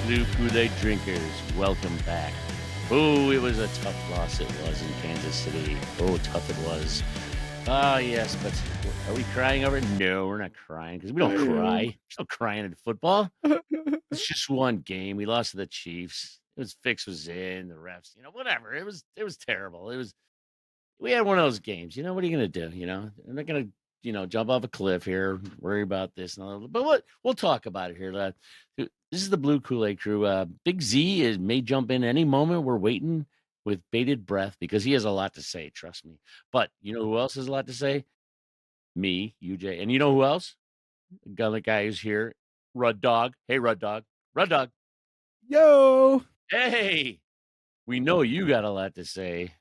Blue Kool-Aid drinkers, welcome back. Oh, it was a tough loss it was in Kansas City. Oh, tough it was. Oh, yes, but are we crying over it? No, we're not crying because we don't I cry. am. There's no crying in football. It's just one game. We lost to the Chiefs. It was fix was in, the refs, whatever. It was terrible. We had one of those games. What are you gonna do? We're not gonna, jump off a cliff here, worry about this and all. But we'll talk about it here. This is the Blue Kool-Aid crew. Big Z may jump in any moment. We're waiting with bated breath because he has a lot to say. Trust me. But you know who else has a lot to say? Me, UJ, and you know who else? The guy who's here, Rud Dog. Hey, Rud Dog. Rud Dog. Yo! Hey, we know you got a lot to say.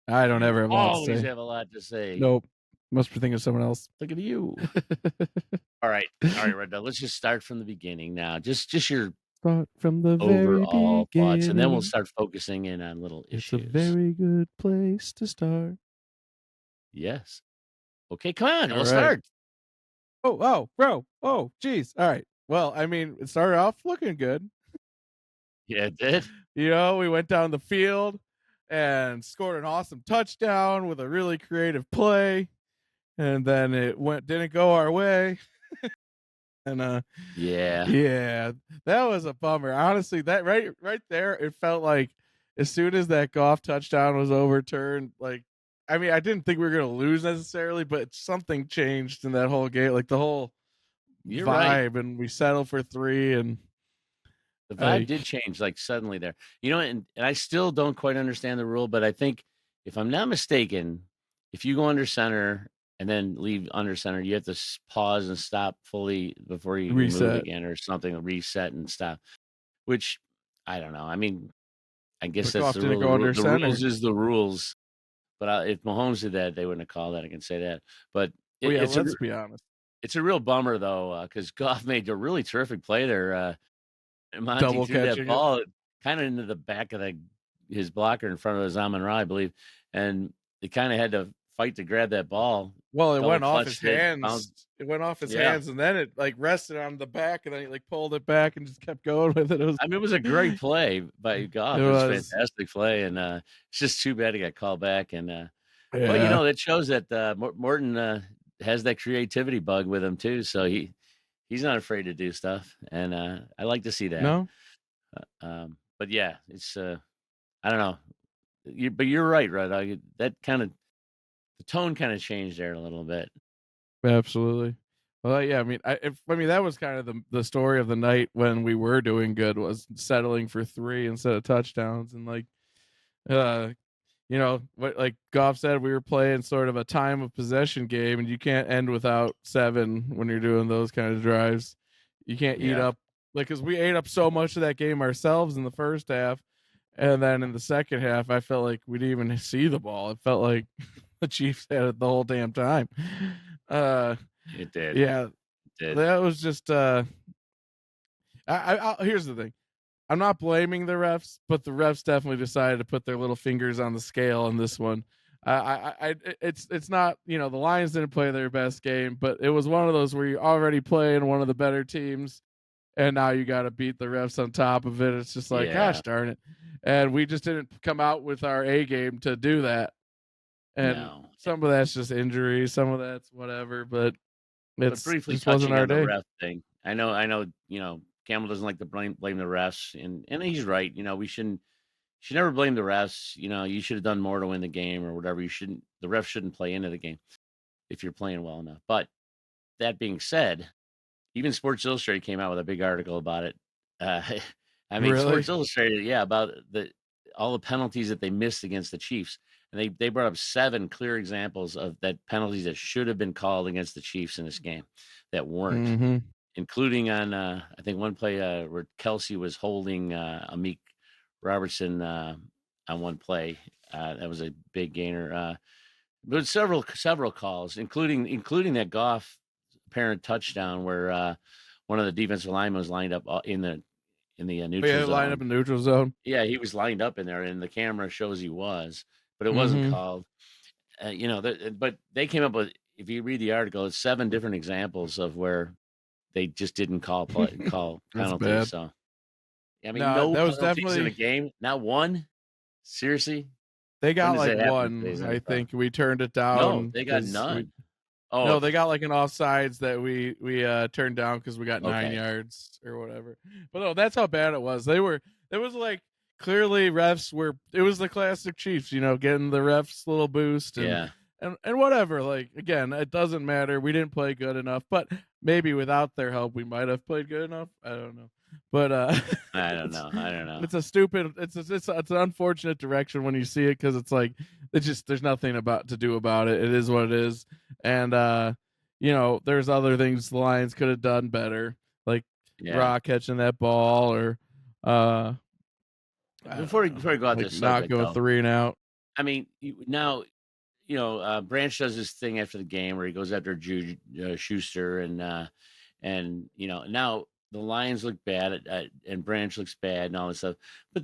I don't You ever have a lot to always say. have a lot to say. Nope. Must be thinking of someone else. Look at you. All right, Red Dog. Let's just start from the beginning now. Just your Start from the very overall thoughts, and then we'll beginning. start focusing in on little It's a issues. very good place to start. Yes. Okay, come on. All We'll right. start. Bro. Oh, geez. All right. Well, I mean, it started off looking good. Yeah, it did. We went down the field and scored an awesome touchdown with a really creative play. And then didn't go our way. And Yeah. yeah, that was a bummer. Honestly, that right there, it felt like as soon as that Goff touchdown was overturned, like I mean, I didn't think we were gonna lose necessarily, but something changed in that whole game, like the whole You're right. vibe, and we settled for 3 and The vibe like did change like suddenly there. And I still don't quite understand the rule, but I think if I'm not mistaken, if you go under center and then leave under center, you have to pause and stop fully before you can move reset. again or something, reset and stop. Which I don't know. I mean, I guess But that's Goff the didn't rule. go under The rules center. is the rules. But if Mahomes did that, they wouldn't have called that. I can say that. But Oh yeah, it's a let's be honest. it's a real bummer though, because Goff made a really terrific play there. Monty Double threw that catching it. ball kind of into the back of his blocker in front of his Amon Ra, I believe, and they kind of had to fight to grab that ball. Well, it Double went off his clutched it, hands. bounced. It went off his Yeah, hands, and then it like rested on the back, and then he like pulled it back and just kept going with it. I mean, it was a great play by It Goff. It was a was, fantastic play, and it's just too bad he got called back. And well, yeah. that shows that Morton has that creativity bug with him too. So he's not afraid to do stuff, and I like to see that. No, But yeah, it's I don't know. But you're right, right? That kind of the tone kind of changed there a little bit. absolutely. Well, yeah. I mean, that was kind of the story of the night when we were doing good was settling for 3 instead of touchdowns, and like, uh, what like Goff said, we were playing sort of a time of possession game, and you can't end without 7 when you're doing those kind of drives. You can't eat Yeah, up because we ate up so much of that game ourselves in the first half, and then in the second half, I felt like we didn't even see the ball. It felt like the Chiefs had it the whole damn time. Uh, it did. yeah, It did. that was just. Here's the thing. I'm not blaming the refs, but the refs definitely decided to put their little fingers on the scale on this one. It's not, the Lions didn't play their best game, but it was one of those where you're already playing one of the better teams, and now you got to beat the refs on top of it. It's just like, Yeah. gosh darn it, and we just didn't come out with our A game to do that. And No. some of that's just injury, some of that's whatever, but But it's briefly just wasn't touching our on the day. ref thing. I know. Campbell doesn't like to blame the refs, and he's right. We should never blame the refs. You should have done more to win the game or whatever. The refs shouldn't play into the game if you're playing well enough. But that being said, even Sports Illustrated came out with a big article about it. Uh, I mean, Really? Sports Illustrated, yeah, about all the penalties that they missed against the Chiefs, and they brought up 7 clear examples of that penalties that should have been called against the Chiefs in this game that weren't, Mm-hmm. including on I think one play where Kelsey was holding Amik Robertson on one play. That was a big gainer. But several calls, including that Goff apparent touchdown where one of the defensive linemen was lined up in the neutral Yeah, line up zone. in neutral zone. Yeah, he was lined up in there, and the camera shows he was, but it wasn't Mm-hmm. called. But they came up with, if you read the article, it's 7 different examples of where they just didn't call That's penalties. bad. So I mean, No, no that was penalties in a definitely game, not one? Seriously? they When got does like that happen in one, today's I NFL? think we turned it No, down they got because we none. Oh, no, they got like an offsides that we turned down because we got 9 okay. yards or whatever. But no, that's how bad it was. It was like clearly refs were it was the classic Chiefs, getting the refs little boost and Yeah. and whatever. Like again, it doesn't matter. We didn't play good enough, but maybe without their help we might have played good enough. I don't know. But I don't it's know, I don't know. it's a stupid it's an unfortunate direction when you see it because it's like it's just there's nothing about to do about it. It is what it is. And there's other things the Lions could have done better, like Yeah. Rock catching that ball or I don't know, Before we go out like this not subject, go though, 3 and out. I mean, now, Branch does this thing after the game where he goes after Schuster, and now the Lions look bad, and Branch looks bad, and all this stuff. But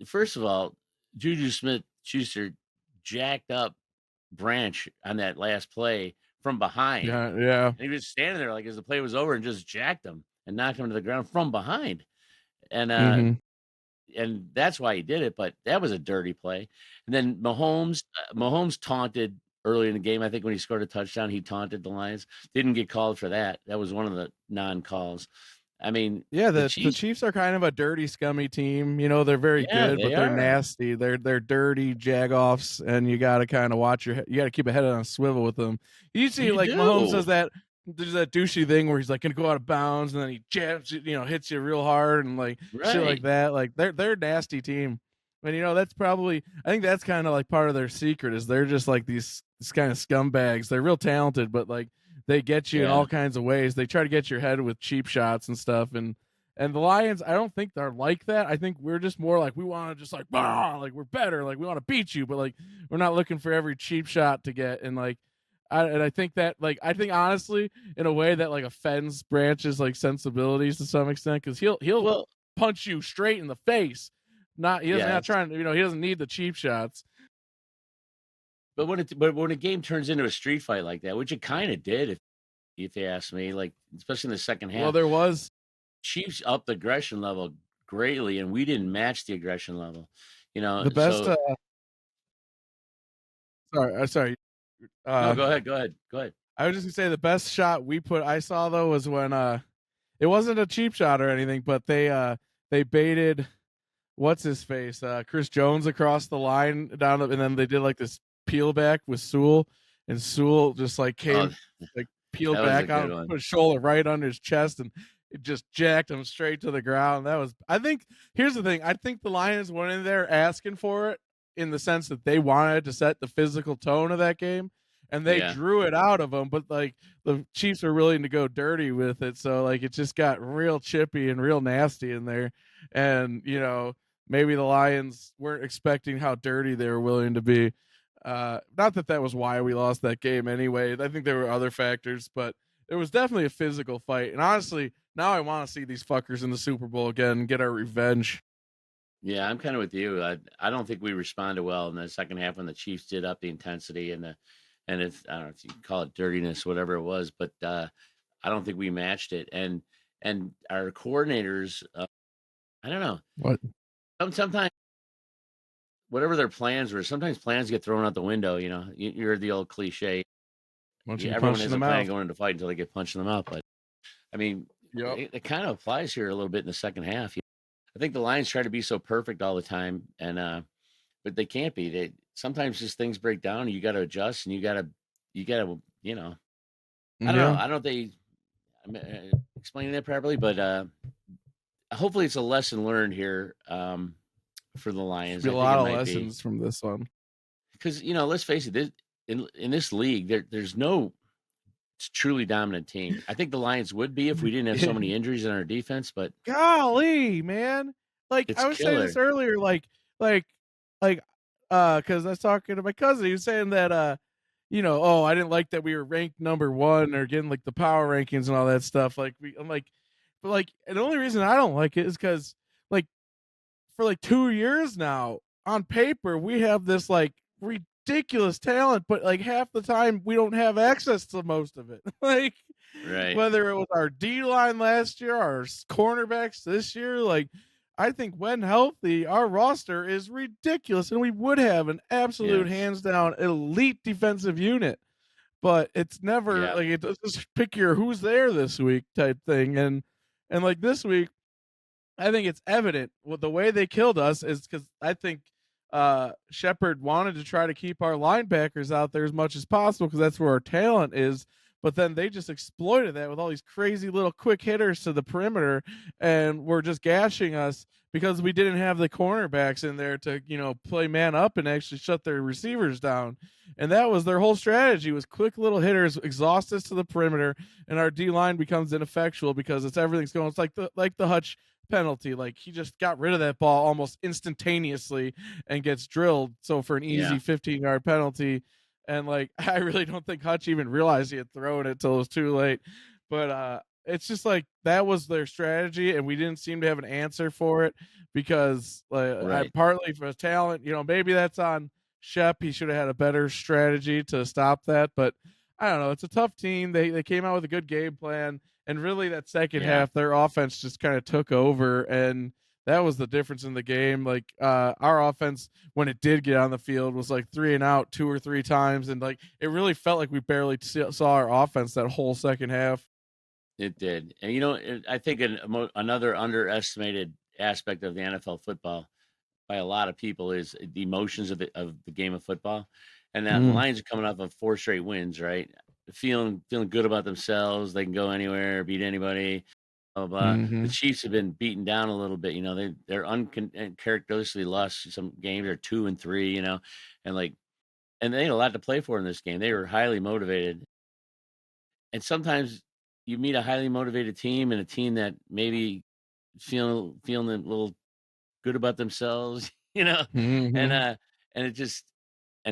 first of all, Juju Smith Schuster jacked up Branch on that last play from behind, Yeah, yeah. and he was standing there like as the play was over, and just jacked him and knocked him to the ground from behind, and uh, Mhm. and that's why he did it. But that was a dirty play. And then Mahomes taunted early in the game. I think when he scored a touchdown, he taunted the Lions. Didn't get called for that. That was one of the non-calls. I mean, Yeah, the the Chiefs. Chiefs are kind of a dirty, scummy team. They're very Yeah, good, they but they're are. nasty. They're dirty jagoffs, and you got to kind of you got to keep a head on a swivel with them. You see, You like Mahomes do. does that. There's that douchey thing where he's like gonna go out of bounds, and then he jabs, hits you real hard, and like shit like Right. that. Like they're a nasty team, and that's probably I think that's kind of like part of their secret is they're just like these kind of scumbags. They're real talented, but like they get you in Yeah. all kinds of ways. They try to get your head with cheap shots and stuff, and the Lions, I don't think they're like that. I think we're just more like we want to just like, bah, like we're better, like we want to beat you, but like we're not looking for every cheap shot to get. And like, I think that like I think honestly, in a way that like offends Branch's like sensibilities to some extent, because he'll Well, punch you straight in the face. He doesn't not yes. trying to he doesn't need the cheap shots. But when a game turns into a street fight like that, which it kind of did, if you ask me, like especially in the second Well, half, there was Chiefs upped the aggression level greatly, and we didn't match the aggression level. the best. So Sorry. no, Uh, go ahead, go ahead, go ahead. I was just gonna say the best shot I saw though was when it wasn't a cheap shot or anything, but they baited what's his face Chris Jones across the line and then they did like this peel back with Sewell, and Sewell just like Oh, came like peeled that was a back good out, one. put his shoulder right under his chest, and it just jacked him straight to the ground. That was I think here's the thing, I think the Lions went in there asking for it in the sense that they wanted to set the physical tone of that game, and they Yeah, drew it out of them, but like the Chiefs were willing to go dirty with it, so like it just got real chippy and real nasty in there. And maybe the Lions weren't expecting how dirty they were willing to be. Not that that was why we lost that game anyway. I think there were other factors, but it was definitely a physical fight. And honestly, now I want to see these fuckers in the Super Bowl again and get our revenge. yeah, I'm kind of with you. I don't think we responded well in the second half when the Chiefs did up the intensity and if I don't know if you call it dirtiness, whatever it was, but I don't think we matched it. And our coordinators, I don't know. What? Sometimes whatever their plans were, sometimes plans get thrown out the window. You're the old cliche. Once you Yeah, get everyone punched in has the a plan mouth. going into fight until they get punched in the mouth. But I mean, Yep. it kind of applies here a little bit in the second half. I think the Lions try to be so perfect all the time, and but they can't be. They sometimes just things break down, and you got to adjust, and you got to. I don't know. Yeah. I don't know if they I'm, explaining that properly, but hopefully it's a lesson learned here for the Should Lions. be a I think it lot of might be lessons from this one. because let's face it, in this league, there's no truly dominant team. I think the Lions would be if we didn't have so many injuries in our defense, but Golly, man. Like it's I was saying this killer. earlier, like like because I was talking to my cousin. He was saying that oh, I didn't like that we were ranked number one or getting like the power rankings and all that stuff. I'm like, but like, and the only reason I don't like it is because like for like 2 years now, on paper, we have this like ridiculous talent, but like half the time we don't have access to most of it. Like Right. whether it was our D line last year, our cornerbacks this year, like I think when healthy, our roster is ridiculous, and we would have an absolute Yes. hands down elite defensive unit. But it's never Yeah. like it's just pick your who's there this week type thing. And like this week, I think it's evident with the way they killed us is because I think Shepard wanted to try to keep our linebackers out there as much as possible because that's where our talent is. But then they just exploited that with all these crazy little quick hitters to the perimeter, and were just gashing us because we didn't have the cornerbacks in there to play man up and actually shut their receivers down. And that was their whole strategy: was quick little hitters exhaust us to the perimeter, and our D line becomes ineffectual because everything's going. It's like the Hutch penalty. Like he just got rid of that ball almost instantaneously and gets drilled. So for an Yeah. easy 15-yard penalty. And like I really don't think Hutch even realized he had thrown it till it was too late. But it's just like that was their strategy, and we didn't seem to have an answer for it because I Right. partly for talent, maybe that's on Shep. He should have had a better strategy to stop that. But I don't know. It's a tough team. They came out with a good game plan, and really that second Yeah. half, their offense just kind of took over, and that was the difference in the game. Like our offense, when it did get on the field, was like 3 and out 2 or 3 times, and like it really felt like we barely saw our offense that whole second half. It did. And I think another underestimated aspect of the NFL football by a lot of people is the emotions of the game of football. And that the Mm. Lions are coming off of 4 straight wins, right? Feeling good about themselves. They can go anywhere, beat anybody, blah, blah, blah. The Mhm. Chiefs have been beaten down a little bit. They're uncharacteristically lost some games. They're 2 and 3, and like, and they had a lot to play for in this game. They were highly motivated. And sometimes you meet a highly motivated team and a team that maybe feeling a little good about themselves, and Mhm. and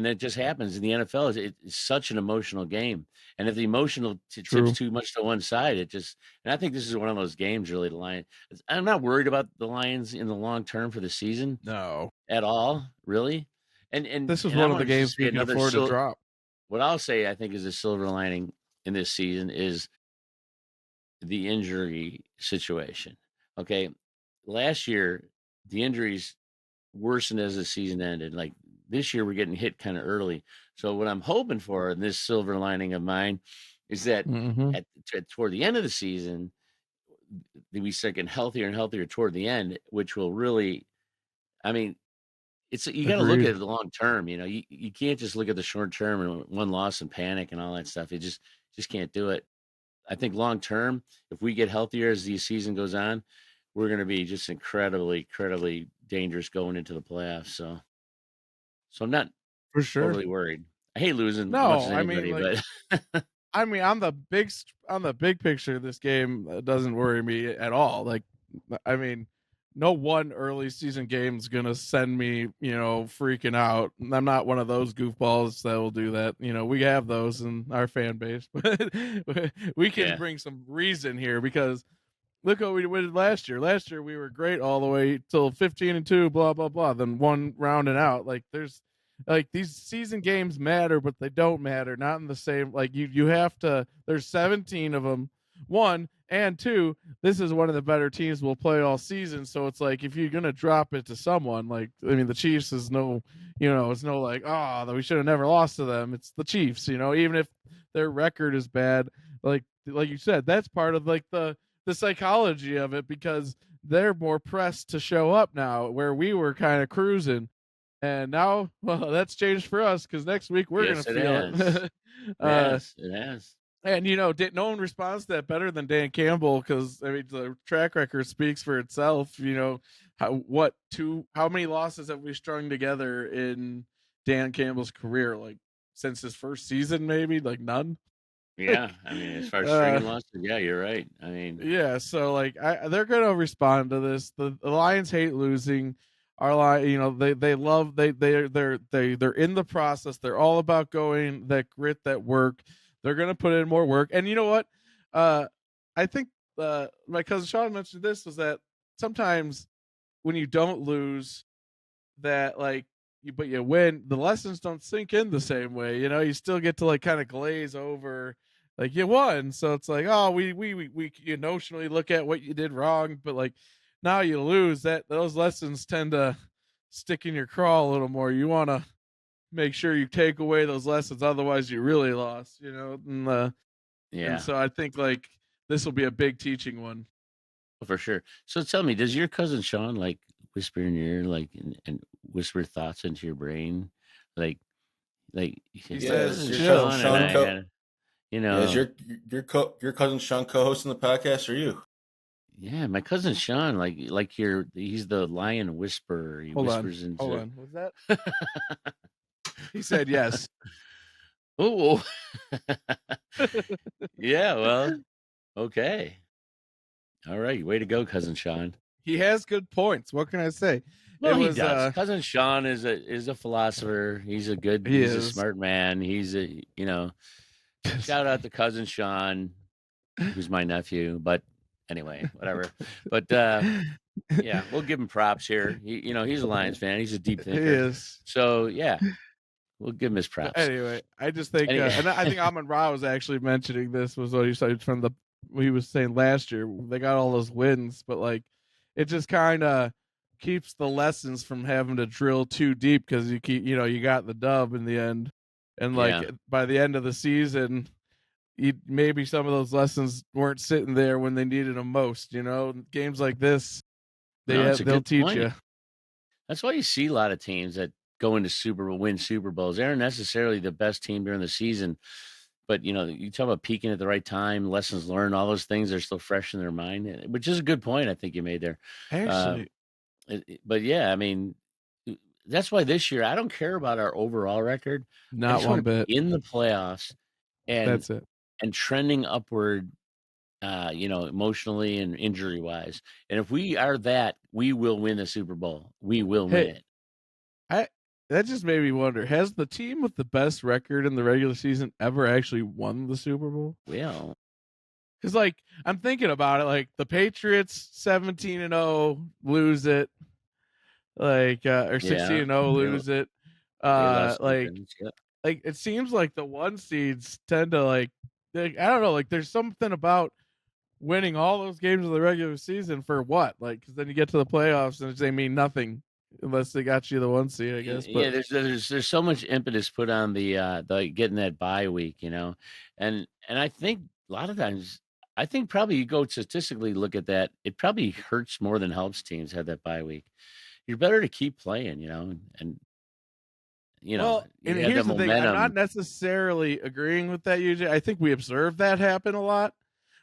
it just happens in the NFL. It's such an emotional game, and if the emotional tips True. too much to one side, and I think this is one of those games. Really, the Lions. I'm not worried about the Lions in the long term for the season No. at all, really. And This is and I one of the want to games just say we can another afford to drop. what I'll say I think is a silver lining in this season is the injury situation. Okay. Last year, the injuries worsened as the season ended. Like this year, we're getting hit kind of early. So, what I'm hoping for in this silver lining of mine is that Mhm. toward the end of the season, that we start getting healthier and healthier toward the end, which will really, I mean, you got to look at Agreed. it long term. You can't just look at the short term and one loss and panic and all that stuff. You just can't do it. I think long term, if we get healthier as the season goes on, we're going to be just incredibly, incredibly dangerous going into the playoffs. So I'm not For sure. overly worried. I hate losing as much as No, I mean, anybody, like but on the big picture, this game doesn't worry me at all. Like, I mean, no one early season game is gonna send me, freaking out. I'm not one of those goofballs that will do that. We have those in our fan base, but we can yeah, bring some reason here because look what we did last year. Last year we were great all the way till 15-2, blah blah blah. Then one round and out. Like there's like these season games matter, but they don't matter. Not in the same like you have to. There's 17 of them. One and two. This is one of the better teams we'll play all season. So it's like if you're gonna drop it to someone, like I mean the Chiefs is no, it's no like we should have never lost to them. It's the Chiefs. Even if their record is bad, like you said, that's part of like the psychology of it because they're more pressed to show up now where we were kind of cruising. And now, well, that's changed for us because next week we're gonna yes, it feel has. it. It uh, has. It has. and no one responds to that better than Dan Campbell because I mean the track record speaks for itself. How many losses have we strung together in Dan Campbell's career? Like since his first season, maybe like none. Yeah, I mean, as far as uh, stringing losses, yeah, you're right. I mean, Yeah, so like they're gonna respond to this. The Lions hate losing. Our line, they love they're in the process. They're all about going that grit, that work. They're gonna put in more work. And you know what? Uh, I think my cousin Sean mentioned this was that sometimes when you don't lose, that like but you win, the lessons don't sink in the same way. You still get to like kind of glaze over like you won. So it's like, oh, we notionally look at what you did wrong, but like now you lose, that those lessons tend to stick in your craw a little more. You want to make sure you take away those lessons, otherwise you really lost, and Yeah, so I think like this will be a big teaching one. for sure. So tell me, does your cousin Sean like whisper in your ear, like, and whisper thoughts into your brain, like, He my Yeah, says is cousin your cousin chill, Sean and Sean I chill. co? had, Yeah, is your cousin Sean co-hosting the podcast or you? yeah, my cousin Sean, he's the lion whisperer. He Hold on, whispers hold into. on. Was that? He said yes. Oh, yeah. Well, okay. All right. Way to go, cousin Sean. He has good points. What can I say? It Well, he was does. Cousin Sean is a philosopher. he He's a is. smart man. Shout out to cousin Sean, who's my nephew. But anyway, whatever. But yeah, we'll give him props here. He's a Lions fan. He's a deep He thinker. is. So yeah, we'll give him his But props. anyway, I just think, Any, and I think Amon Ra was actually mentioning this was what he said from what he was saying last year. They got all those wins, but like it just kind of keeps the lessons from having to drill too deep because you got the dub in the end, and like yeah, by the end of the season, maybe some of those lessons weren't sitting there when they needed them most. Games like this, no, it's a they'll good teach point. you. That's why you see a lot of teams that go into win Super Bowls. They aren't necessarily the best team during the season, but you talk about peaking at the right time, lessons learned, all those things are still fresh in their mind, which is a good point I think you made there. Uh, Actually, but yeah, I mean, that's why this year I don't care about our overall record. I not just want one to be bit. in the playoffs and That's it. trending upward. Emotionally and injury wise, and if we are that, we will win the Super Bowl. We will win Hey, it. I that just made me wonder: has the team with the best record in the regular season ever actually won the Super Bowl? Well, Because like I'm thinking about it, like the Patriots 17-0 lose it, like or yeah, 16-0 they lose it. they lost some Like things. Yeah, it seems like the one seeds tend to I don't know, like there's something about winning all those games of the regular season for what? Like, because then you get to the playoffs and they mean nothing unless they got you the one seed, I guess. yeah. But There's so much impetus put on the getting that bye week, and I think a lot of times, I think probably you go statistically look at that, it probably hurts more than helps teams have that bye week. You're better to keep playing, and well, and you have that here's the thing: I'm not momentum. necessarily agreeing with that. Usually, I think we observe that happen a lot,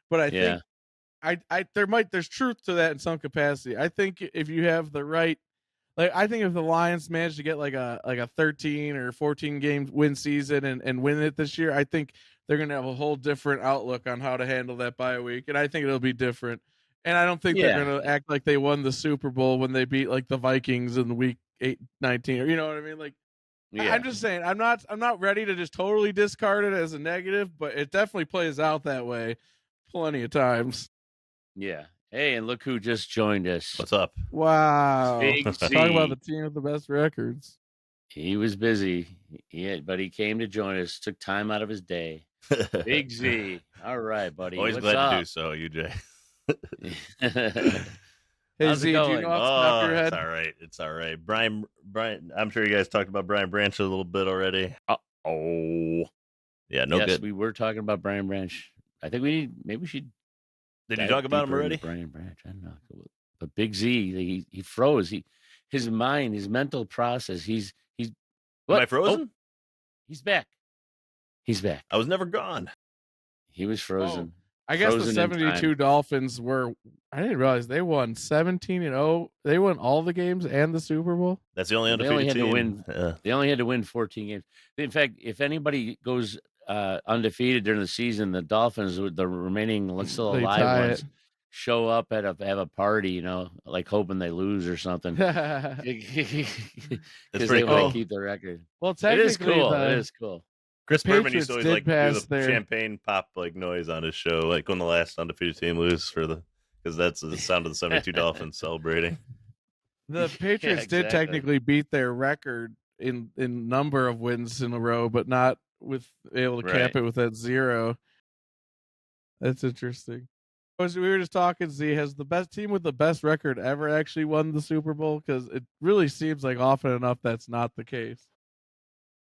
but I Yeah, think there's truth to that in some capacity. I think if you have the right, like I think if the Lions manage to get like a 13 or 14 game win season and win it this year, I think they're gonna have a whole different outlook on how to handle that bye week, and I think it'll be different. And I don't think they're yeah, gonna act like they won the Super Bowl when they beat like the Vikings in week 8-19, or you know what I mean, like. I'm yeah, just saying I'm not ready to just totally discard it as a negative, but it definitely plays out that way plenty of times. yeah. Hey, and look who just joined us, What's up? Wow. Big Talk about the Z. team with the best records. He was busy, but he came to join us. Took time out of his day. Big Z. All right, buddy. Always What's glad to do up? so, UJ. Hey How's it Z, do you going? know off the top of Oh, your it's head? all right. It's all right. Brian, I'm sure you guys talked about Brian Branch a little bit already. Oh, Yeah, no yes, good. we were talking about Brian Branch. I think maybe we should Did you dive talk about him deeper into already? Brian Branch. I don't know, but Big Z, he froze. His mind, his mental process. He's Am what? I frozen? He's back. He's back. I was never gone. He was Oh, frozen. I guess the Frozen in 72 time. Dolphins were. I didn't realize they won 17-0. They won all the games and the Super Bowl. That's the only Well, they only undefeated had to team. win. They only had to win 14 games. In fact, if anybody goes undefeated during the season, the Dolphins, with the remaining still They alive tie ones, show up at have a party, like hoping they lose or something, it. It's because they pretty want to cool. keep the record. Well, It is technically, cool. It the is cool. Chris Berman used to Patriots always did do pass the their. champagne pop noise on his show, like when the last undefeated team lose because that's the sound of the 72 Dolphins celebrating. The Patriots did exactly. technically beat their record in number of wins in a row, but not with able to cap Right. it with that 0. That's interesting. We were just talking. Z, has the best team with the best record ever actually won the Super Bowl? Because it really seems like often enough that's not the case.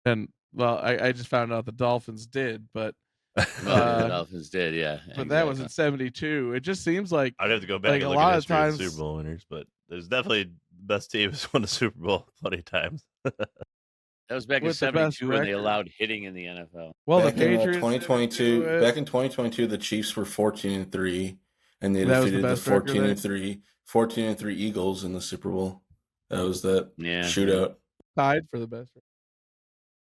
And well, I just found out the Dolphins did, but Well, the Dolphins did, yeah. but that was in '72. It just seems like I'd have to go back and a look lot at of history of the times Super Bowl winners, but there's definitely the best team has won the Super Bowl plenty of times. That was back in with the best '72 when they record. allowed hitting in the NFL. Well, back the Patriots in didn't 2022, do it. back in 2022, the Chiefs were 14-3, and they That was the defeated the best record 14-3 Eagles in the Super Bowl. That was that Yeah. shootout. tied for the best record.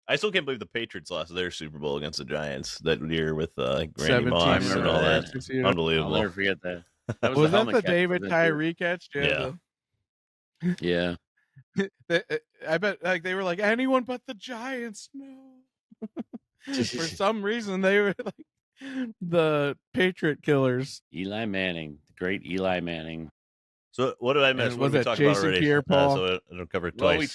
I still can't believe the Patriots lost their Super Bowl against the Giants that year with Randy 17 Moss in and a all row. that. Yeah. I'll Unbelievable. never forget that. That Was that helmet the catch, David wasn't it, too? Tyree catch? Yeah. Yeah. I bet like they were like anyone but the Giants. No. For some reason they were like the Patriot killers. Eli Manning, the great Eli Manning. So what did I miss? And What was did we that talk about Jason already? Pierre-Paul? So I don't cover it Well, twice. we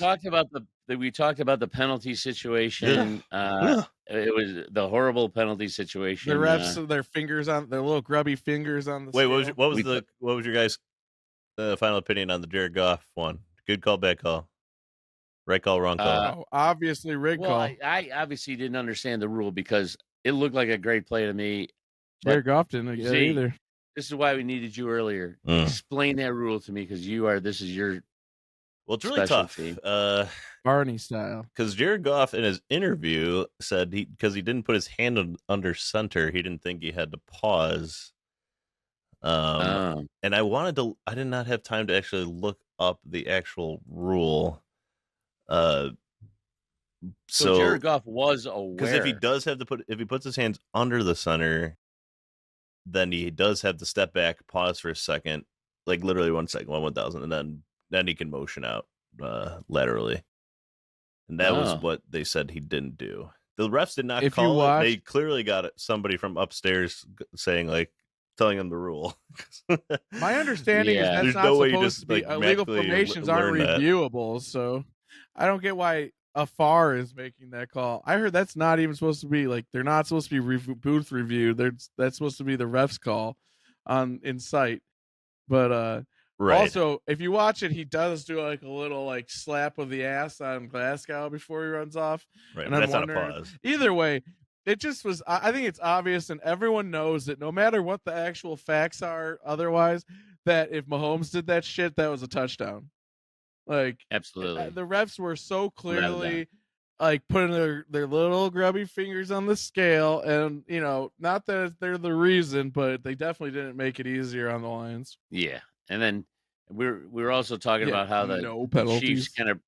talked about the penalty situation. It was the horrible penalty situation. The refs, their fingers on their little grubby fingers on the. Wait, scale. what was your guys' final opinion on the Jared Goff one? Good call, bad call, right call, wrong call. Obviously rig Well, call. I obviously didn't understand the rule because it looked like a great play to me. Jared Goff didn't get it either. This is why we needed you earlier. Explain that rule to me because this is your. Well, it's really tough. specialty. Barney style. Because Jared Goff in his interview said because he didn't put his hand under center, he didn't think he had to pause. And I did not have time to actually look up the actual rule. So Jared Goff was aware because if he puts his hands under the center, then he does have to step back, pause for a second, like literally 1 second, 1/1000, and then he can motion out laterally. And that was what they said he didn't do. The refs did not call it. They clearly got somebody from upstairs telling him the rule. My understanding is that's not supposed to be. Illegal formations aren't reviewable, so I don't get why a FAR is making that call. I heard that's not even supposed to be they're not supposed to be booth reviewed. That's supposed to be the ref's call in sight. But right. Also, if you watch it, he does do a little slap of the ass on Glasgow before he runs off. Right, and that's not a pause. Either way, it just was. I think it's obvious, and everyone knows that no matter what the actual facts are, otherwise, that if Mahomes did that shit, that was a touchdown. Absolutely, the refs were so clearly putting their little grubby fingers on the scale, and not that they're the reason, but they definitely didn't make it easier on the Lions. Yeah, and then we were also talking about how the Chiefs kind of,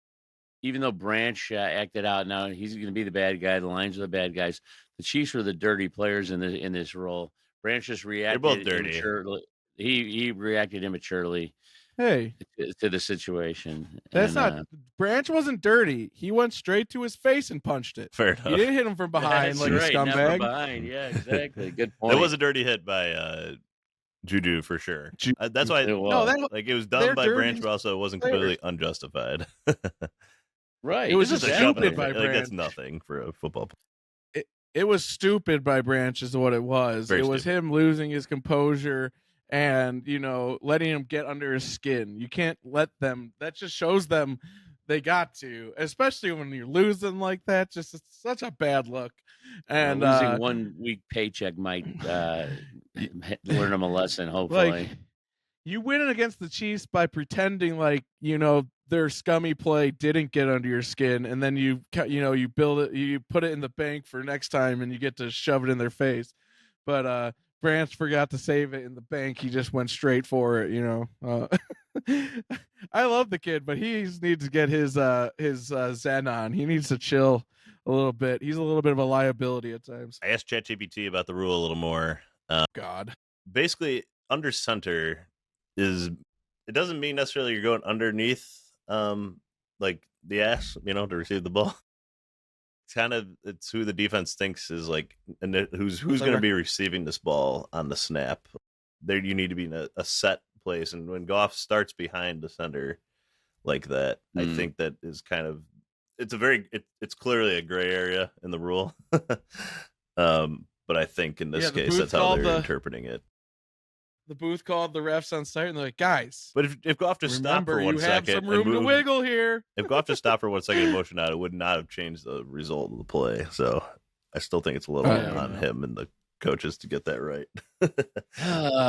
even though Branch acted out, now he's going to be the bad guy. The Lions are the bad guys. The Chiefs were the dirty players in this role. Branch just reacted. They're both dirty. Immaturely. He reacted immaturely. Hey, to the situation. That's not. Branch wasn't dirty. He went straight to his face and punched it. Fair enough. He didn't hit him from behind That's like right, a scumbag. not from behind. Yeah, exactly. Good point. It was a dirty hit by Juju for sure. That's why it was done by Branch, but also it wasn't completely unjustified. Right. It was just stupid by Branch. That's nothing for a football player. It was stupid by Branch is what it was. Very it was stupid. him losing his composure and letting him get under his skin. You can't let them. That just shows them they got to, especially when you're losing like that. Just it's such a bad look. And losing 1 week paycheck might learn them a lesson. Hopefully, you win against the Chiefs by pretending their scummy play didn't get under your skin, and then you build it, you put it in the bank for next time, and you get to shove it in their face. But Branch forgot to save it in the bank. He just went straight for it. I love the kid, but he needs to get his Zen on. He needs to chill a little bit. He's a little bit of a liability at times. I asked ChatGPT about the rule a little more. God, basically, under center it doesn't mean necessarily you're going underneath the ass, to receive the ball. It's who the defense thinks is and who's going to be receiving this ball on the snap. There you need to be in a set place, and when Goff starts behind the center like that, I think that is kind of it's clearly a gray area in the rule. But I think in this case that's how they're interpreting it. the booth called the refs on site, and they're like, "Guys, But if Goff just stopped remember for 1 you have second some room and to moved, wiggle here." if Goff just stopped for 1 second and motioned out, it would not have changed the result of the play. So I still think it's a little I don't on know. him and the coaches to get that right.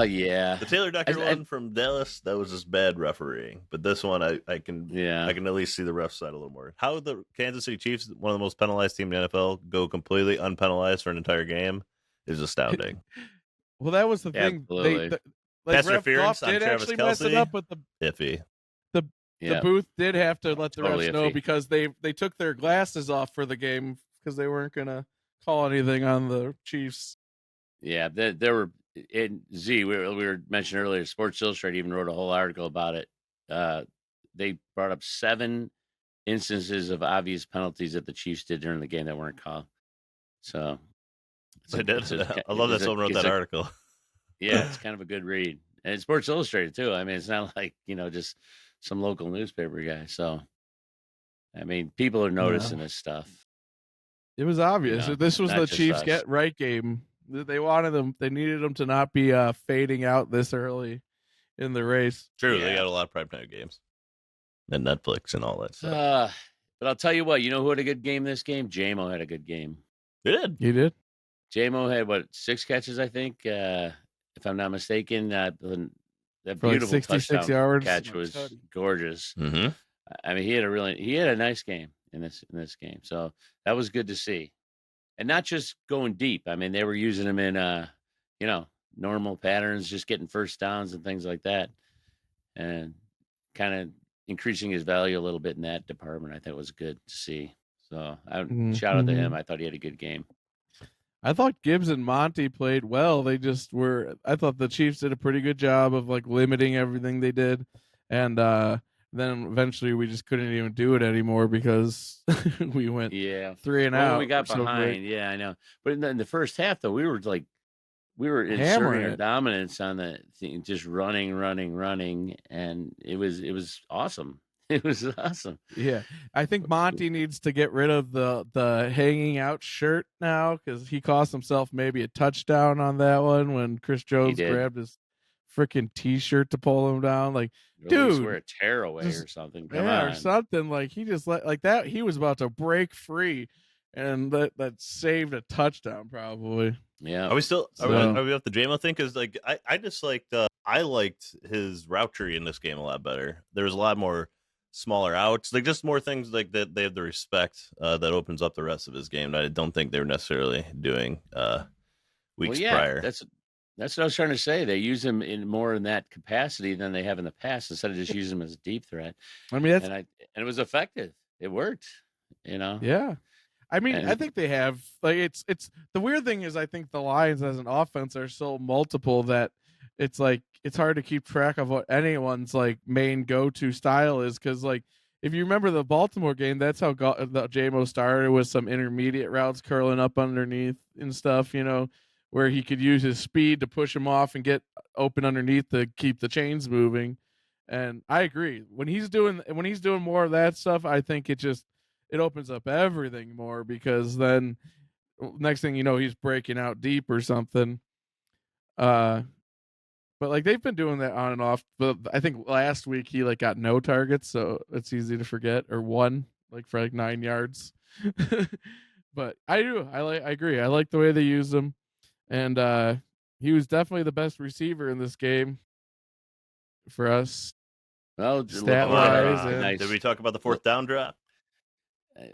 Yeah. The Taylor Decker I- one from Dallas, that was just bad refereeing. But this one, I can Yeah. at least see the ref side a little more. How the Kansas City Chiefs, one of the most penalized teams in the NFL, go completely unpenalized for an entire game is astounding. Well, that was the thing. Absolutely. Like Pass Ref interference Goff on did Travis actually mess it Kelce? up, but Iffy. the Yeah. booth did have to let the Totally refs know iffy. because they took their glasses off for the game because they weren't gonna call anything on the Chiefs. Yeah, there were in Z. We were mentioned earlier. Sports Illustrated even wrote a whole article about it. They brought up 7 instances of obvious penalties that the Chiefs did during the game that weren't called. So I did. I love that someone wrote that article. Yeah, it's kind of a good read, and it's Sports Illustrated too. I mean, it's not like just some local newspaper guy. So, I mean, people are noticing this stuff. It was obvious. This was not the just Chiefs us. get right game. They wanted them. They needed them to not be fading out this early in the race. True, they Yeah. got a lot of primetime games. And Netflix and all that stuff. But I'll tell you what. You know who had a good game this game? JMO had a good game. Good. You did? JMO had 6 catches, I think, if I'm not mistaken. That For like beautiful 66 touchdown yards. catch was gorgeous. Mm-hmm. I mean, he had a nice game in this game, so that was good to see, and not just going deep. I mean, they were using him in normal patterns, just getting first downs and things like that, and kind of increasing his value a little bit in that department. I thought was good to see. So shout out to him. I thought he had a good game. I thought Gibbs and Monty played well. They just were. I thought the Chiefs did a pretty good job of like limiting everything they did, and then eventually we just couldn't even do it anymore because we went 3 and out. We got so behind. quick. Yeah, I know. But in the first half, though, we were inserting Hammering our it. dominance on the thing, just running, and it was awesome. It was awesome. Yeah, I think Monty needs to get rid of the hanging out shirt now because he cost himself maybe a touchdown on that one when Chris Jones did. grabbed his freaking T-shirt to pull him down. Like, Or at least dude, wear a tearaway just- or something. Come yeah, on. or something. Like he just like that. He was about to break free, and that saved a touchdown probably. Yeah. Are we still So- are we off the JMO thing? Because like I just liked I liked his route tree in this game a lot better. There was a lot more smaller outs, like just more things like that. They have the respect that opens up the rest of his game that I don't think they were necessarily doing weeks prior. That's what I was trying to say. They use him more in that capacity than they have in the past, instead of just using him as a deep threat. I mean, that's And it was effective. It worked. yeah. I mean, I think they have like it's the weird thing is I think the Lions as an offense are so multiple that it's like it's hard to keep track of what anyone's like main go-to style is because like if you remember the Baltimore game, that's how the JMO started with some intermediate routes curling up underneath and stuff, where he could use his speed to push him off and get open underneath to keep the chains moving. And I agree when he's doing more of that stuff, I think it opens up everything more because then next thing you know, he's breaking out deep or something. But like they've been doing that on and off. But I think last week he like got no targets, so it's easy to forget, or one like for like 9 yards. But I agree. I like the way they use him, and he was definitely the best receiver in this game for us. Well, Stat-wise, nice. Did we talk about the 4th down drop?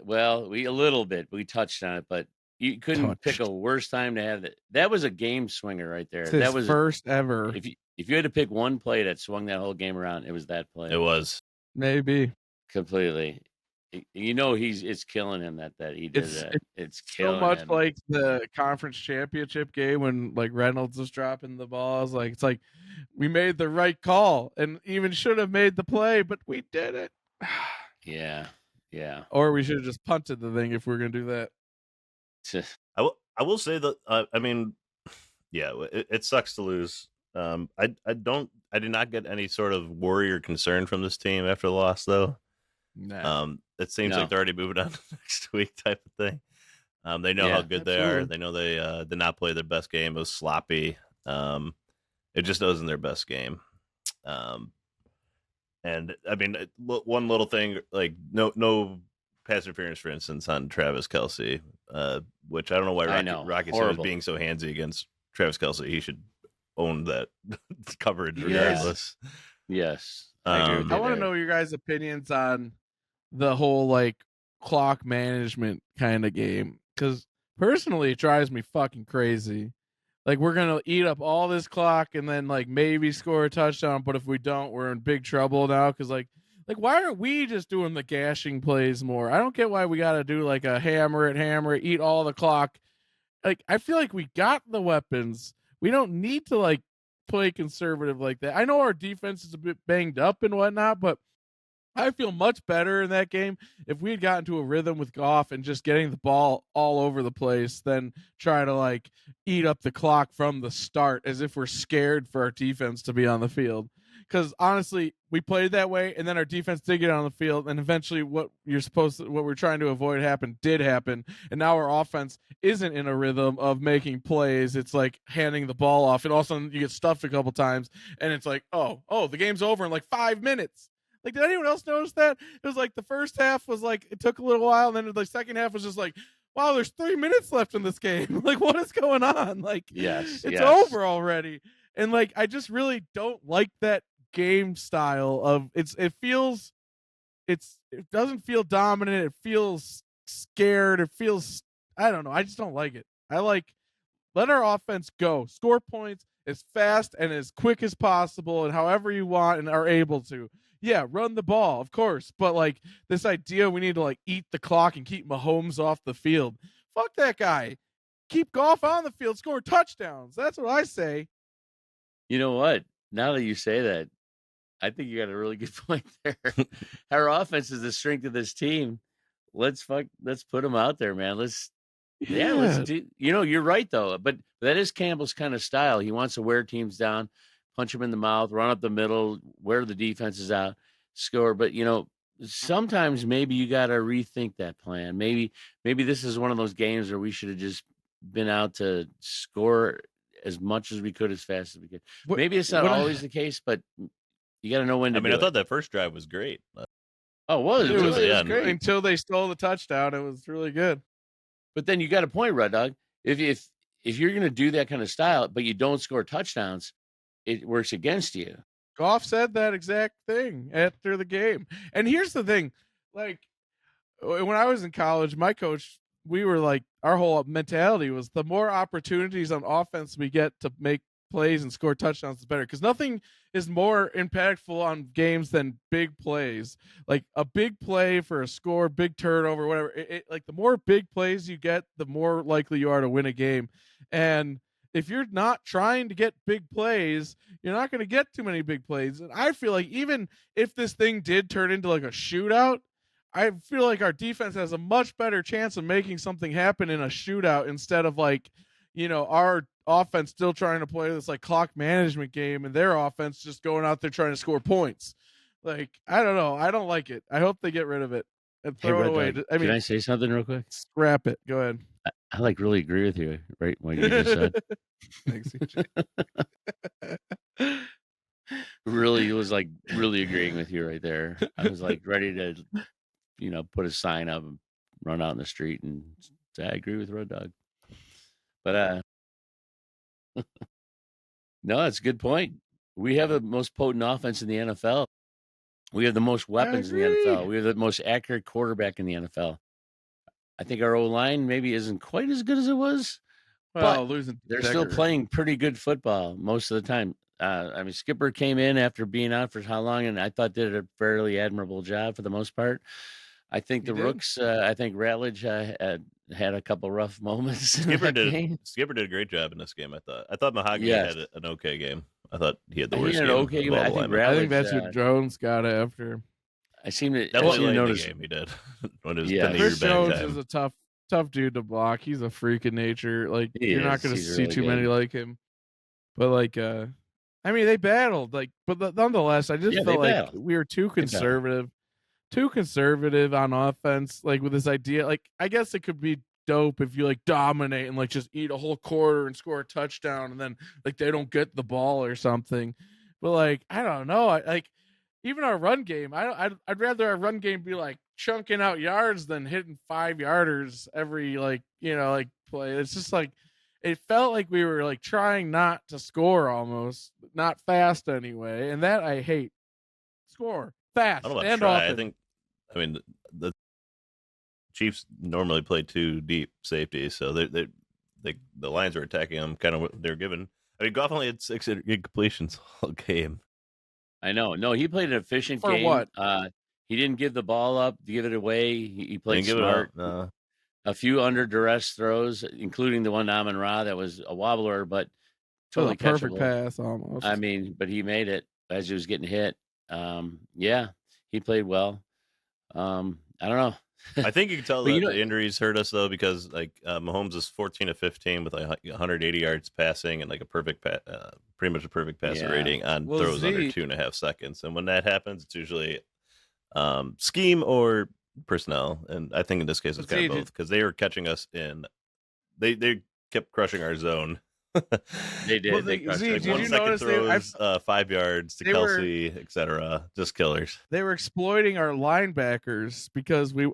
Well, a little bit. We touched on it, but you couldn't pick a worse time to have it. That was a game swinger right there. It's That his was first ever. If you had to pick one play that swung that whole game around, it was that play. It was Maybe completely. It's killing him that he did that. It's killing so much him. like the conference championship game when like Reynolds was dropping the balls. Like it's like we made the right call and even should have made the play, but we did it. Yeah. Or we should have just punted the thing if we're gonna do that. I will say that I mean, yeah, it sucks to lose. I did not get any sort of worry or concern from this team after the loss, though. Nah. It seems like they're already moving on to next week, type of thing. They know how good they are. They know they did not play their best game. It was sloppy. It It just wasn't their best game. And I mean, one little thing, like no pass interference, for instance, on Travis Kelce, which I don't know why Rocky was being so handsy against Travis Kelce. He should own that coverage regardless. Yes. I want to know your guys' opinions on the whole like clock management kind of game, because personally it drives me fucking crazy. Like, we're gonna eat up all this clock and then like maybe score a touchdown, but if we don't, we're in big trouble now. Because like why aren't we just doing the gashing plays more? I don't get why we gotta do like a hammer it, eat all the clock. Like, I feel like we got the weapons. We don't need to like play conservative like that. I know our defense is a bit banged up and whatnot, but I feel much better in that game if we had gotten to a rhythm with Goff and just getting the ball all over the place than try to like eat up the clock from the start as if we're scared for our defense to be on the field. Because honestly, we played that way, and then our defense did get on the field, and eventually what we're trying to avoid did happen, and now our offense isn't in a rhythm of making plays. It's like handing the ball off, and all of a sudden you get stuffed a couple times, and it's like, oh, the game's over in like 5 minutes. Like, did anyone else notice that? It was like the first half was like, it took a little while, and then the second half was just like, wow, there's 3 minutes left in this game. Like, what is going on? Like, it's over already. And like, I just really don't like that game style of it doesn't feel dominant. It feels scared. It feels, I don't know. I just don't like it. I like, let our offense go, score points as fast and as quick as possible and however you want and are able to. Yeah, run the ball, of course. But like, this idea we need to like eat the clock and keep Mahomes off the field. Fuck that guy. Keep Goff on the field, score touchdowns. That's what I say. You know what? Now that you say that, I think you got a really good point there. Our offense is the strength of this team. Let's put them out there, man. Let's do. You know, you're right though. But that is Campbell's kind of style. He wants to wear teams down, punch them in the mouth, run up the middle, wear the defenses out, score. But you know, sometimes maybe you got to rethink that plan. Maybe this is one of those games where we should have just been out to score as much as we could, as fast as we could. Maybe it's not always the case, but you got to know when to. I thought that first drive was great. Oh, was it? Was great until they stole the touchdown. It was really good. But then you got a point, Red Dog. If you're going to do that kind of style, but you don't score touchdowns, it works against you. Goff said that exact thing after the game. And here's the thing, like when I was in college, my coach, we were like, our whole mentality was the more opportunities on offense we get to make plays and score touchdowns is better, because nothing is more impactful on games than big plays. Like a big play for a score, big turnover, whatever. Like the more big plays you get, the more likely you are to win a game. And if you're not trying to get big plays, you're not going to get too many big plays. And I feel like even if this thing did turn into like a shootout, I feel like our defense has a much better chance of making something happen in a shootout instead of like, you know, our offense still trying to play this like clock management game and their offense just going out there trying to score points. Like, I don't know. I don't like it. I hope they get rid of it and throw it away. I mean, can I say something real quick? Scrap it. Go ahead. I like really agree with you, right? What you just said. Thanks, CJ. Really, it was like really agreeing with you right there. I was like ready to, you know, put a sign up and run out in the street and say, I agree with Red Dog. But no, it's a good point. We have the most potent offense in the NFL. We have the most weapons in the NFL. We have the most accurate quarterback in the NFL. I think our O-line maybe isn't quite as good as it was, but they're still playing pretty good football most of the time. I mean, Skipper came in after being out for how long, and I thought did a fairly admirable job for the most part. I think Rooks, I think Ratledge had a couple rough moments. Skipper did a great job in this game. I thought Mahogany had an okay game. I thought he had the worst game. Okay game. I think that's what Jones got after. I seem to notice the game he did when it was Chris Jones is a tough dude to block. He's a freak of nature. Like you're not going to see really too many like him. But like, I mean, they battled. Like, but nonetheless, I just felt like we were too conservative on offense. Like with this idea, like I guess it could be dope if you like dominate and like just eat a whole quarter and score a touchdown and then like they don't get the ball or something. But like I don't know, like even our run game, I'd rather our run game be like chunking out yards than hitting 5-yarders every like like play. It's just like it felt like we were like trying not to score almost, not fast anyway, and that I hate. Score fast I don't know about and try. often. I mean, the Chiefs normally play 2 deep safety, so the Lions were attacking them. Kind of they're given. I mean, Goff only had 6 incompletions all game. I know. No, he played an efficient For game. what? He didn't give the ball up, give it away. He played Didn't give smart. it up. No. A few under duress throws, including the one to Amon-Ra that was a wobbler, but totally perfect catchable. pass almost. I mean, but he made it as he was getting hit. Yeah, he played well. I don't know. I think you can tell But that the injuries hurt us though, because like Mahomes is 14 of 15 with like 180 yards passing and like a perfect, pretty much a perfect passer Yeah. rating on Well, throws under Zeke- 2.5 seconds. And when that happens, it's usually scheme or personnel. And I think in this case it's But kind of see, both, because they were catching us in. They kept crushing our zone. They did. Well, they they- crushed Zeke, it. did you 1 second notice throws, 5 yards to they were- Kelsey, etc. Just killers. they were exploiting our linebackers because they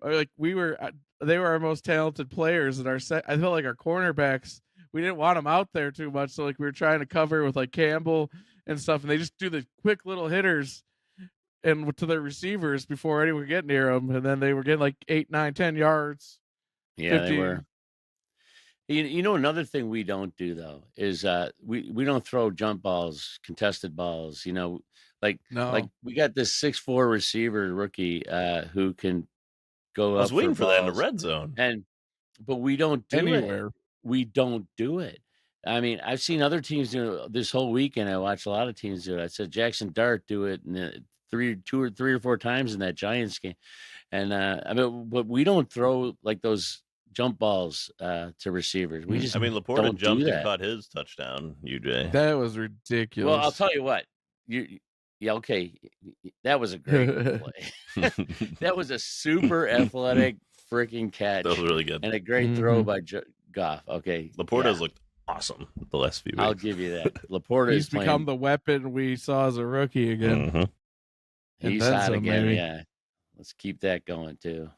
were our most talented players, and I felt like our cornerbacks, we didn't want them out there too much, so like we were trying to cover with like Campbell and stuff, and they just do the quick little hitters and to their receivers before anyone could get near them, and then they were getting like 8, 9, 10 yards. Yeah, 15. they were. You know, another thing we don't do though is we don't throw jump balls, contested balls. You know, like we got this 6'4" receiver rookie who can go I was up waiting for that in the balls, red zone. but we don't do Anywhere. it. We don't do it. I mean, I've seen other teams do it this whole weekend. I watched a lot of teams do it. I said Jackson Dart do it in 3 or 4 times in that Giants game, and I mean, but we don't throw like those jump balls to receivers. We just I mean, Laporta don't do jumped and that. caught his touchdown. UJ. That was ridiculous. Well, I'll tell you what. Okay. That was a great play. That was a super athletic freaking catch That was really good. and a great throw by Goff. Okay. Laporta's looked awesome the last few weeks. I'll give you that. Laporta He's is playing. become the weapon we saw as a rookie again. Mhm. He's then hot some, again. maybe. Yeah. Let's keep that going too.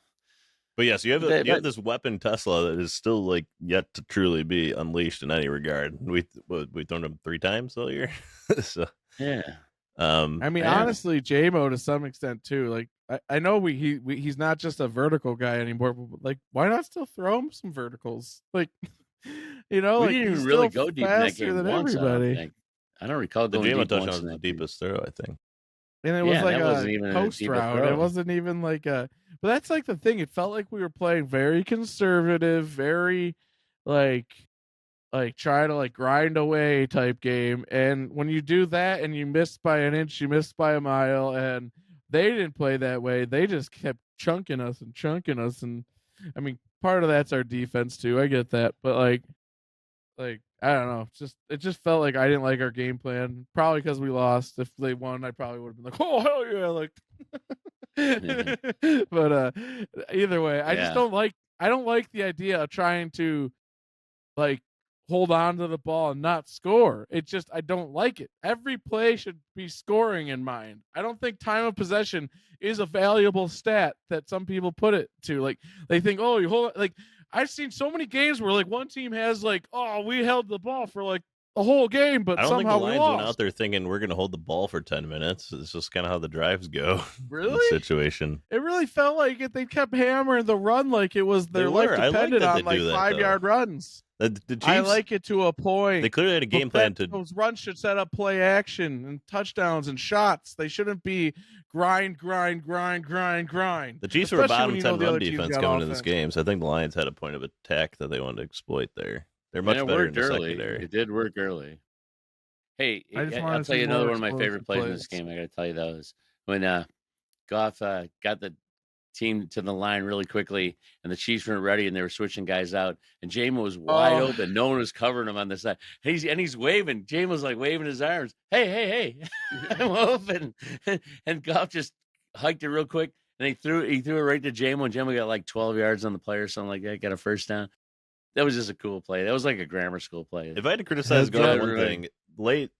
But yes, you have But- this weapon Tesla that is still like yet to truly be unleashed in any regard. We've thrown him 3 times all year. So Yeah. I mean, Yeah. honestly, J-Mo to some extent too. Like, I know he's not just a vertical guy anymore, but like, why not still throw him some verticals? Like, We like didn't he's even really still go deep in that faster game than once. everybody. I don't recall the going Jamo deep once touchdown in was the that game. deepest throw, I think. And it was Yeah, like that wasn't a even a post deep route. throw. It wasn't even like a. But that's like the thing. It felt like we were playing very conservative, very like try to like grind away type game. And when you do that and you miss by an inch, you miss by a mile. And they didn't play that way. They just kept chunking us. And I mean, part of that's our defense too. I get that, but like I don't know. It just felt like I didn't like our game plan. Probably because we lost. If they won, I probably would have been like, "Oh hell yeah!" Like, but either way, I just don't like. I don't like the idea of trying to like hold on to the ball and not score. I don't like it. Every play should be scoring in mind. I don't think time of possession is a valuable stat that some people put it to. Like they think, oh, you hold like I've seen so many games where like one team has like, oh, we held the ball for like a whole game, but I don't think the somehow we Lions lost. went out there thinking we're going to hold the ball for 10 minutes. It's just kind of how the drives go. Really? In the situation. It really felt like it. They kept hammering the run like it was their They life were. I like depended that on they like do that, 5-yard runs. The Chiefs, I like it to a point. they clearly had a game plan to. Those runs should set up play action and touchdowns and shots. They shouldn't be grind. The Chiefs were a Especially bottom when you 10 know the run other team's defense got going into this offense. game, so I think the Lions had a point of attack that they wanted to exploit there. They're much And it better in worked the early. secondary. It did work early. Hey, I just wanna I'll tell see you another more one of my favorite explosive plays in this plays. game. I got to tell you that was when Goff got the team to the line really quickly, and the Chiefs weren't ready, and they were switching guys out, and Jameis was wide open. No one was covering him on the side. He's waving. Jameis was like waving his arms. Hey, I'm open. And Goff just hiked it real quick, and he threw it right to Jameis, and Jameis got like 12 yards on the play or something like that. Got a first down. That was just a cool play. That was like a grammar school play. If I had to criticize Heads Goff up. one Literally. thing, late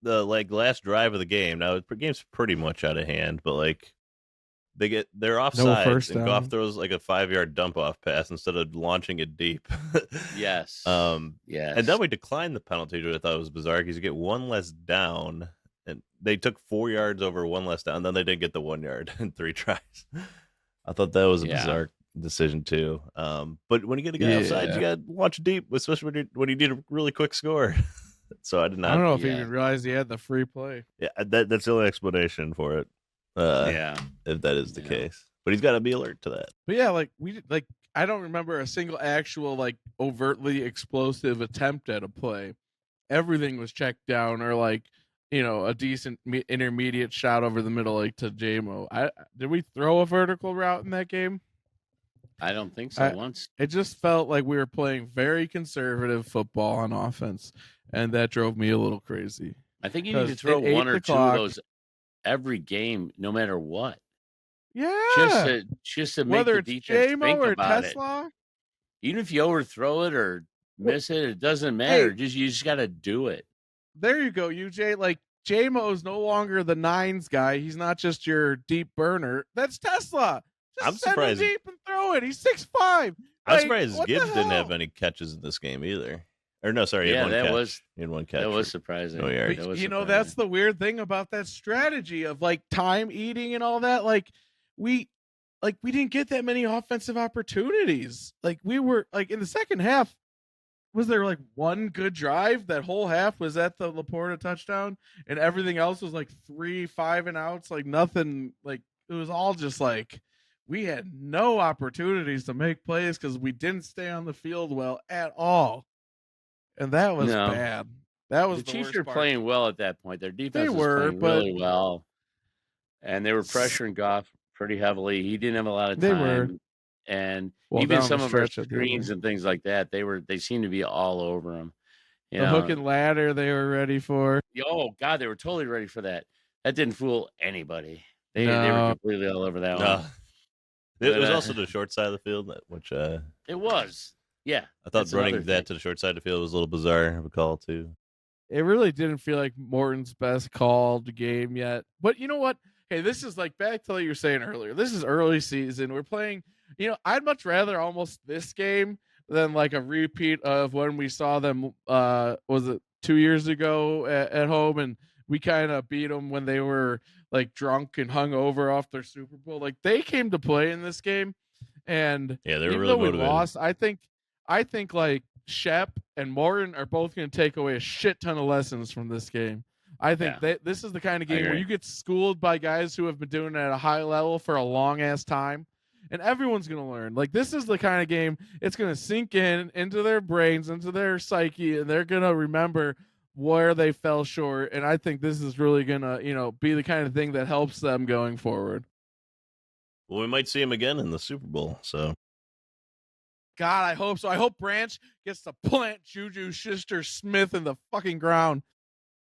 the last drive of the game. Now the game's pretty much out of hand, but like they're offsides, first and Goff down. throws like a 5-yard dump off pass instead of launching it deep. Yes. Yes. And then we declined the penalty, which I thought was bizarre because you get one less down, and they took 4 yards over one less down. Then they did get the 1 yard in 3 tries. I thought that was a bizarre decision too. But when you get a guy offside, you got to launch deep, especially when you need a really quick score. So I did not. I don't know if he even realized he had the free play. Yeah, that's the only explanation for it. If that is the case, but he's got to be alert to that. But yeah, I don't remember a single actual like overtly explosive attempt at a play. Everything was checked down or like, a decent intermediate shot over the middle, like to JMO. Did we throw a vertical route in that game? I don't think so. Once it just felt like we were playing very conservative football on offense, and that drove me a little crazy. I think you need to throw one or two of those every game, no matter what. Yeah, just to make whether the it's defense JMO think or about Tesla. it. Even if you overthrow it or miss it doesn't matter. You just got to do it. There you go, UJ. Like JMO is no longer the nines guy. He's not just your deep burner. That's Tesla. I'm surprised. Deep and throw it. He's 6'5". I'm surprised Gibbs didn't have any catches in this game either. Or no, sorry, he had one catch. That was surprising. No yards. But, that's the weird thing about that strategy of like time eating and all that. Like we didn't get that many offensive opportunities. Like we were like in the second half. Was there like one good drive? That whole half was at the Laporta touchdown, and everything else was like 3 5 and outs. Like nothing. Like it was all just like we had no opportunities to make plays because we didn't stay on the field well at all. And that was bad. That was the Chiefs worst were part. playing well at that point. Their defense was playing really well, and they were pressuring Goff pretty heavily. He didn't have a lot of time, and even some of our screens and things like that, they seemed to be all over him. The hook and ladder they were ready for. Oh God, they were totally ready for that. That didn't fool anybody. They were completely all over that one. It was also the short side of the field, which it was. Yeah, I thought running that to the short side of the field was a little bizarre of a call too. It really didn't feel like Morton's best called game yet. But you know what? Hey, this is like back to what you were saying earlier. This is early season. We're playing. I'd much rather almost this game than like a repeat of when we saw them. Was it 2 years ago at home, and we kind of beat them when they were like drunk and hung over off their Super Bowl. Like they came to play in this game, and yeah, they were even really though we motivated. lost, I think like Shep and Morton are both going to take away a shit ton of lessons from this game. I think this is the kind of game where you get schooled by guys who have been doing it at a high level for a long ass time, and everyone's going to learn. Like this is the kind of game it's going to sink into their brains, into their psyche, and they're going to remember where they fell short. And I think this is really going to, be the kind of thing that helps them going forward. Well, we might see him again in the Super Bowl, so. God, I hope so. I hope Branch gets to plant Juju Schuster-Smith in the fucking ground.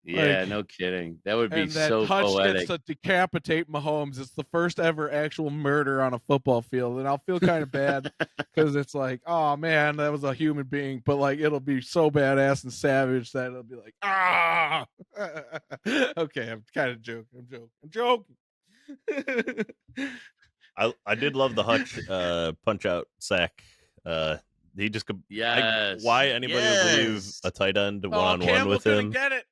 Yeah, no kidding. That would be so Hutch poetic. gets to decapitate Mahomes. It's the first ever actual murder on a football field, and I'll feel kind of bad because it's like, oh man, that was a human being. But like, it'll be so badass and savage that it'll be like, ah. Okay, I'm kind of joking. I'm joking. I did love the Hutch punch out sack. He just could. Yes. Why anybody would leave a tight end one-on-one with him? Get it.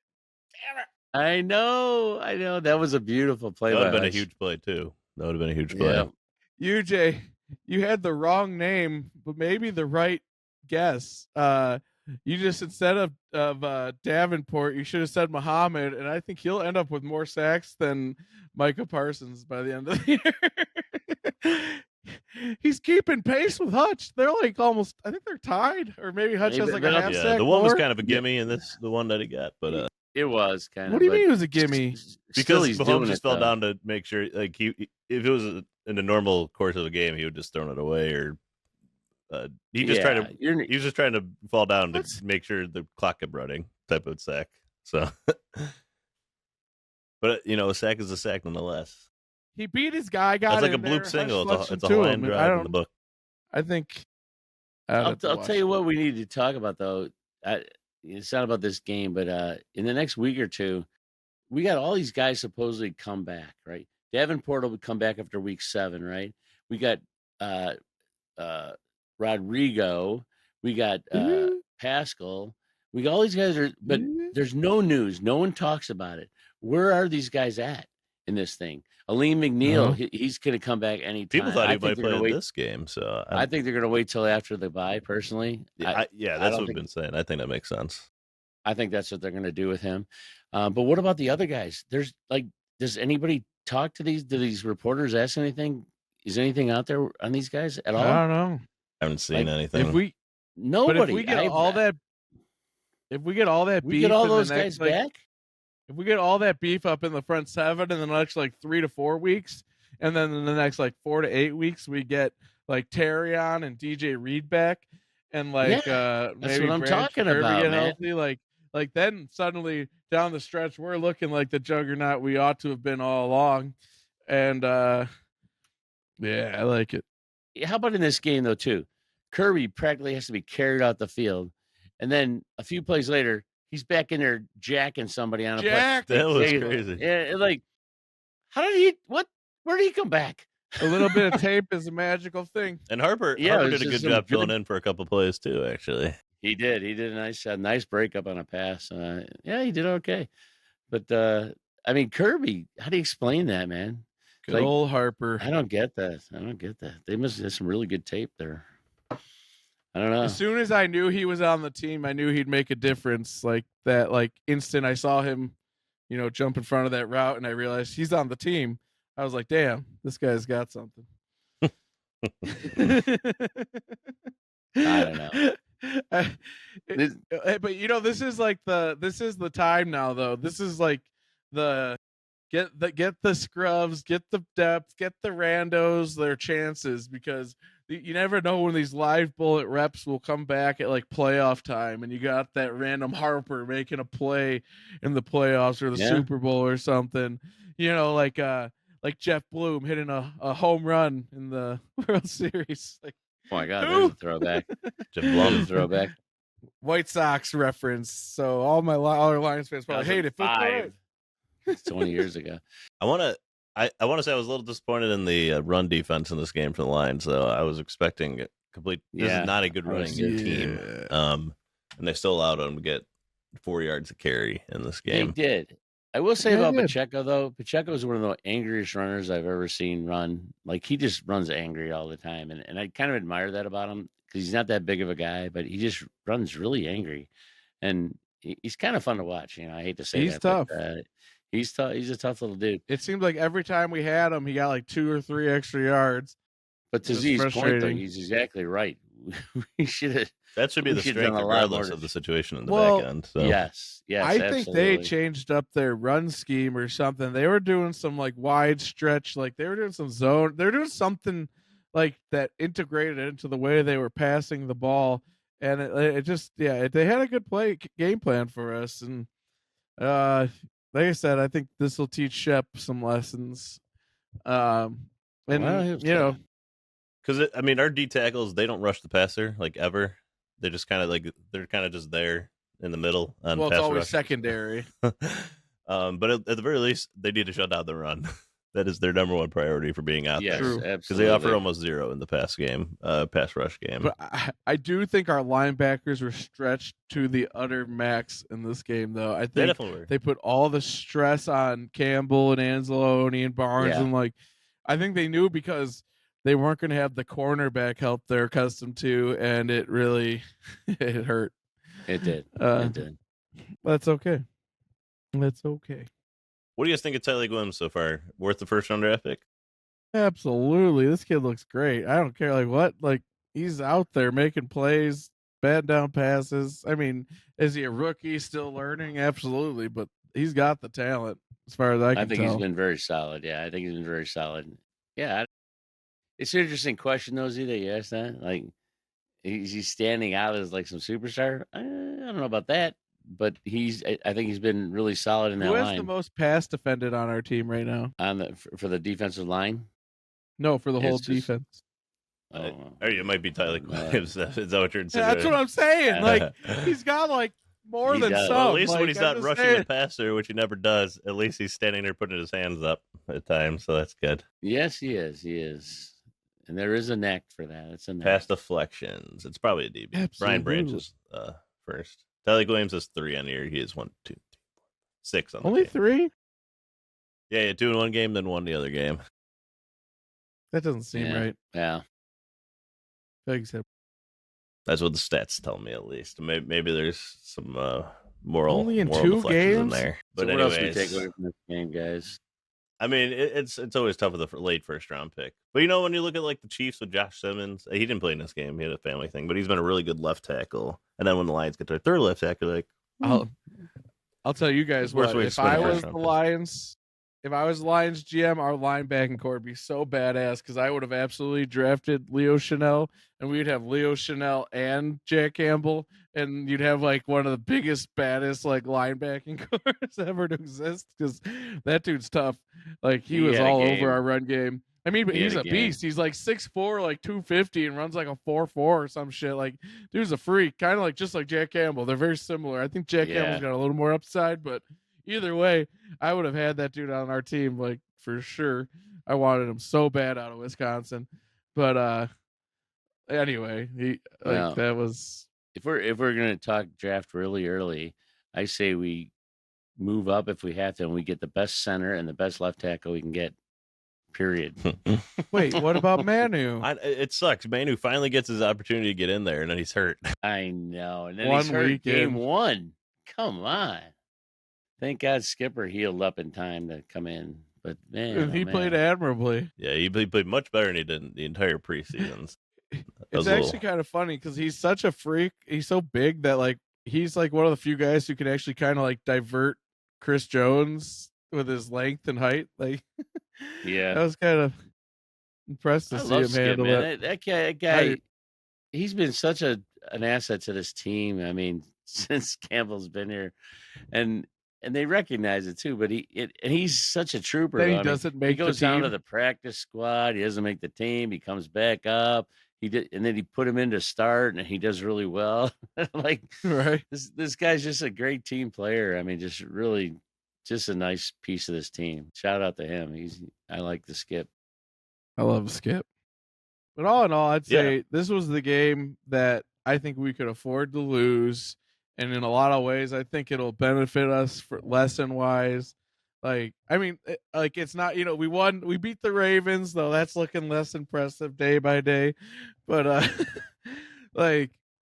Damn it. I know. That was a beautiful play. That would have been a huge play too. That would have been a huge play. Yeah. UJ, you had the wrong name, but maybe the right guess. You just instead of Davenport, you should have said Muhammad, and I think he'll end up with more sacks than Micah Parsons by the end of the year. He's keeping pace with Hutch. They're like almost. I think they're tied, or maybe Hutch has like a half sack. The one was kind of a gimme, and this the one that he got. But it was kind of. What do you mean it was a gimme? Because Mahomes just fell down to make sure, like if it was in the normal course of the game, he would just thrown it away, or he was just trying to fall down to make sure the clock kept running, type of sack. So, but a sack is a sack nonetheless. He beat his guy. That's like a bloop single. It's a Hawaiian drive in the book. I think I'll tell you what we need to talk about though. It's not about this game, but in the next week or two, we got all these guys supposedly come back, right? Davenport will come back after week 7, right? We got uh, Rodrigo, we got Pascal, we got all these guys but there's no news. No one talks about it. Where are these guys at in this thing? Aleem McNeil, he's going to come back anytime. People thought he might play in this game, so I think they're going to wait till after the bye. Personally, that's what we've been saying. I think that makes sense. I think that's what they're going to do with him. But what about the other guys? There's does anybody talk to these? Do these reporters ask anything? Is anything out there on these guys at all? I don't know. I haven't seen anything. Nobody. But if we get all that we beef, get all those guys back. If we get all that beef up in the front 7 in the next 3 to 4 weeks, and then in the next 4 to 8 weeks, we get Terry on and DJ Reed back, and that's maybe what I'm Branch talking Kirby about, get man. healthy, then suddenly down the stretch we're looking like the juggernaut we ought to have been all along, and I like it. How about in this game though too? Kirby practically has to be carried out the field, and then a few plays later, he's back in there jacking somebody on a play. That was crazy. Yeah, how did he? What? Where did he come back? A little bit of tape is a magical thing. And Harper did a good job filling in for a couple plays too. Actually, he did. He did a nice breakup on a pass. He did okay. But Kirby, how do you explain that, man? Good old Harper. I don't get that. They must have some really good tape there. I don't know. As soon as I knew he was on the team, I knew he'd make a difference. Instant I saw him, jump in front of that route, and I realized he's on the team. I was like, damn, this guy's got something. I don't know. But this is the time now though. This is the get the scrubs, get the depth, get the randos their chances, because you never know when these live bullet reps will come back at playoff time, and you got that random Harper making a play in the playoffs or the Super Bowl or something. Like Jeff Bloom hitting a home run in the World Series. Oh my God, there's a throwback. Jeff Bloom throwback. White Sox reference. So all our Lions fans probably hate it. It's 20 years ago. I want to say I was a little disappointed in the run defense in this game for the Lions. So I was expecting complete. This is not a good running team. And they still allowed them to get 4 yards of carry in this game. They did. I will say about Pacheco though. Pacheco is one of the angriest runners I've ever seen run. He just runs angry all the time, and I kind of admire that about him, because he's not that big of a guy, but he just runs really angry, and he's kind of fun to watch. I hate to say he's that. Tough. But, he's tough. He's a tough little dude. It seems like every time we had him, he got 2 or 3 extra yards. But to Z's point, though, he's exactly right. We should have. That should be the strength, regardless of the situation in the back end. So. Yes. I think they changed up their run scheme or something. They were doing some wide stretch, they were doing some zone. They were doing something that integrated into the way they were passing the ball, and it just they had a good game plan for us. And like I said, I think this will teach Shep some lessons. Because our D tackles, they don't rush the passer ever. They just kind of they're kind of just there in the middle. On it's pass always rush. secondary. But at the very least, they need to shut down the run. That is their number one priority for being out there. Because they offer almost 0 in the pass rush game. But I do think our linebackers were stretched to the utter max in this game, though. I think they put all the stress on Campbell and Anzalone and Barnes, and I think they knew, because they weren't going to have the cornerback help they're accustomed to, and it really it hurt. It did. It did. That's okay. That's okay. What do you guys think of Tyler Williams so far? Worth the first round draft pick? Absolutely. This kid looks great. I don't care what. He's out there making plays, batting down passes. Is he a rookie still learning? Absolutely, but he's got the talent as far as I can tell. He's been very solid. Yeah, I think he's been very solid. Yeah. It's an interesting question, though, Z, that you asked that. Is he standing out as some superstar? I don't know about that, but I think he's been really solid in that line. Who has the most pass defended on our team right now? For the defensive line? No, for the whole defense. Or it might be Tyler Williams. Is that what you're Yeah, that's what I'm saying. Like he's got like more than some. Well, at least like, when he's not rushing the passer, which he never does, at least he's standing there putting his hands up at times, so that's good. Yes, he is. He is. And there is a knack for that. It's a knack. Pass deflections. It's probably a DB. Absolutely. Brian Branch is first. Tyler Williams has 3 on the year. He has 1, 2, 3, 4, 6 on the Only game. 3? Yeah, 2 in one game, then 1 the other game. That doesn't seem right. Yeah. That's what the stats tell me, at least. Maybe there's some moral Only in moral 2 deflections in games? there. But So what else do we anyways, take away from this game, guys? I mean, it's always tough with a late first round pick. But you know, when you look at like the Chiefs with Josh Simmons, he didn't play in this game. He had a family thing, but he's been a really good left tackle. And then when the Lions get their third left tackle, like, I'll tell you guys Worst what. way to If spend a I first was the round pick. Lions, if I was the Lions GM, our linebacking core would be so badass because I would have absolutely drafted Leo Chanel, and we'd have Leo Chanel and Jack Campbell, and you'd have like one of the biggest, baddest like linebacking cores ever to exist because that dude's tough. Like he was had a all game. over our run game. I mean, but He had he's a a game. beast. He's like 6'4", like 250, and runs like a 4.4 or some shit. Like, dude's a freak, kind of like just like Jack Campbell. They're very similar. I think Jack Campbell's got a little more upside, but either way, I would have had that dude on our team, like for sure. I wanted him so bad out of Wisconsin, but anyway, that was. If we're gonna talk draft really early, I say we move up if we have to, and we get the best center and the best left tackle we can get. Period. Wait, what about Manu? It sucks. Manu finally gets his opportunity to get in there, and then he's hurt. I know, and then One he's hurt weekend. game 1. Come on. Thank God Skipper healed up in time to come in. But man, He played admirably. Yeah, he played much better than he did the entire preseasons. It's actually kind of funny because he's such a freak. He's so big that like he's like one of the few guys who can actually kind of like divert Chris Jones with his length and height. Like, Yeah, I was kind of impressed to I see love him Skip, handle man. it. That guy, he's been such an asset to this team. I mean, since Campbell's been here, and they recognize it too. But he's such a trooper. Then though. he I mean, doesn't make he goes the down team. to the practice squad. He doesn't make the team. He comes back up. He did, and then he put him in to start, and he does really well. Like Right. this guy's just a great team player. I mean, just really, just a nice piece of this team. Shout out to him. I like the Skip. I love Skip. But all in all, I'd say this was the game that I think we could afford to lose. And in a lot of ways, I think it'll benefit us for lesson wise. Like, I mean, it's not, we beat the Ravens, though that's looking less impressive day by day. But, like,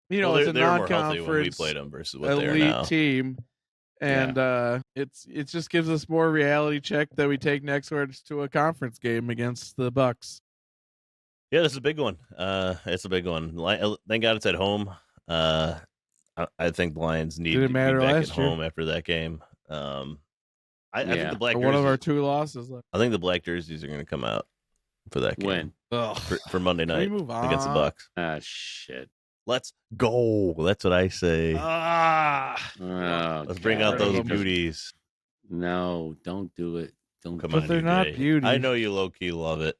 it's a they were more healthy when we non-conference played them versus what they are elite now. team. And it just gives us more reality check that we take next to a conference game against the Bucks. Yeah, this is a big one. It's a big one. Thank God it's at home. I think the Lions need to be back at home after that game. I think the black jerseys, one of our 2 losses left. I think the black jerseys are going to come out for that game. When? For Monday night move against the on? Bucks. Ah, shit. Let's go. That's what I say. Oh, Let's bring out those beauties. No, don't do it. Don't. Come But on, they're not UJ. beauties. I know you low key love it.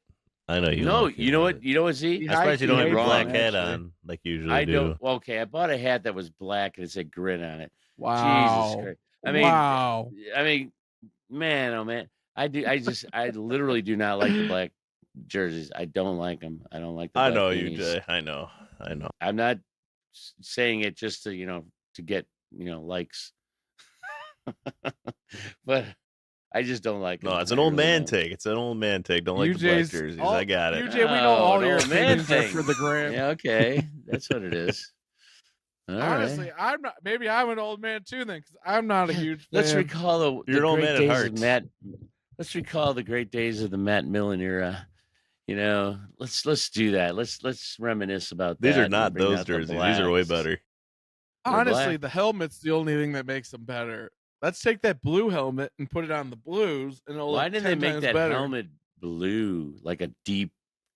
I know you. No, low-key you know love what? it. You know what, Z? He I'm surprised you don't have your wrong, black hat actually. on like you usually I do. don't. Okay, I bought a hat that was black and it said grin on it. Wow. Jesus Christ. I mean, wow. Man, oh man. I literally do not like the black jerseys. I don't like them. I don't like the I black know beanies. you, Jay. I know. I'm not saying it just to, to get, likes. But I just don't like it. No, it's an old man take. It's an old man take. Don't like the black jerseys. I got it. UJ, we know all an your old man opinions are thing. for the gram. Yeah, okay. That's what it is. All Honestly, right. I'm not. Maybe I'm an old man too then, because I'm not a huge fan. Let's recall the You're an old great man at days heart. of Matt. Let's recall the great days of the Matt Millen era. Let's do that. Let's reminisce about that. These are and not bring those out the jerseys. These are way blacks. better. Honestly, black. the helmet's the only thing that makes them better. Let's take that blue helmet and put it on the Blues, and it'll Why look didn't 10 they make times that better. helmet blue, like a deep,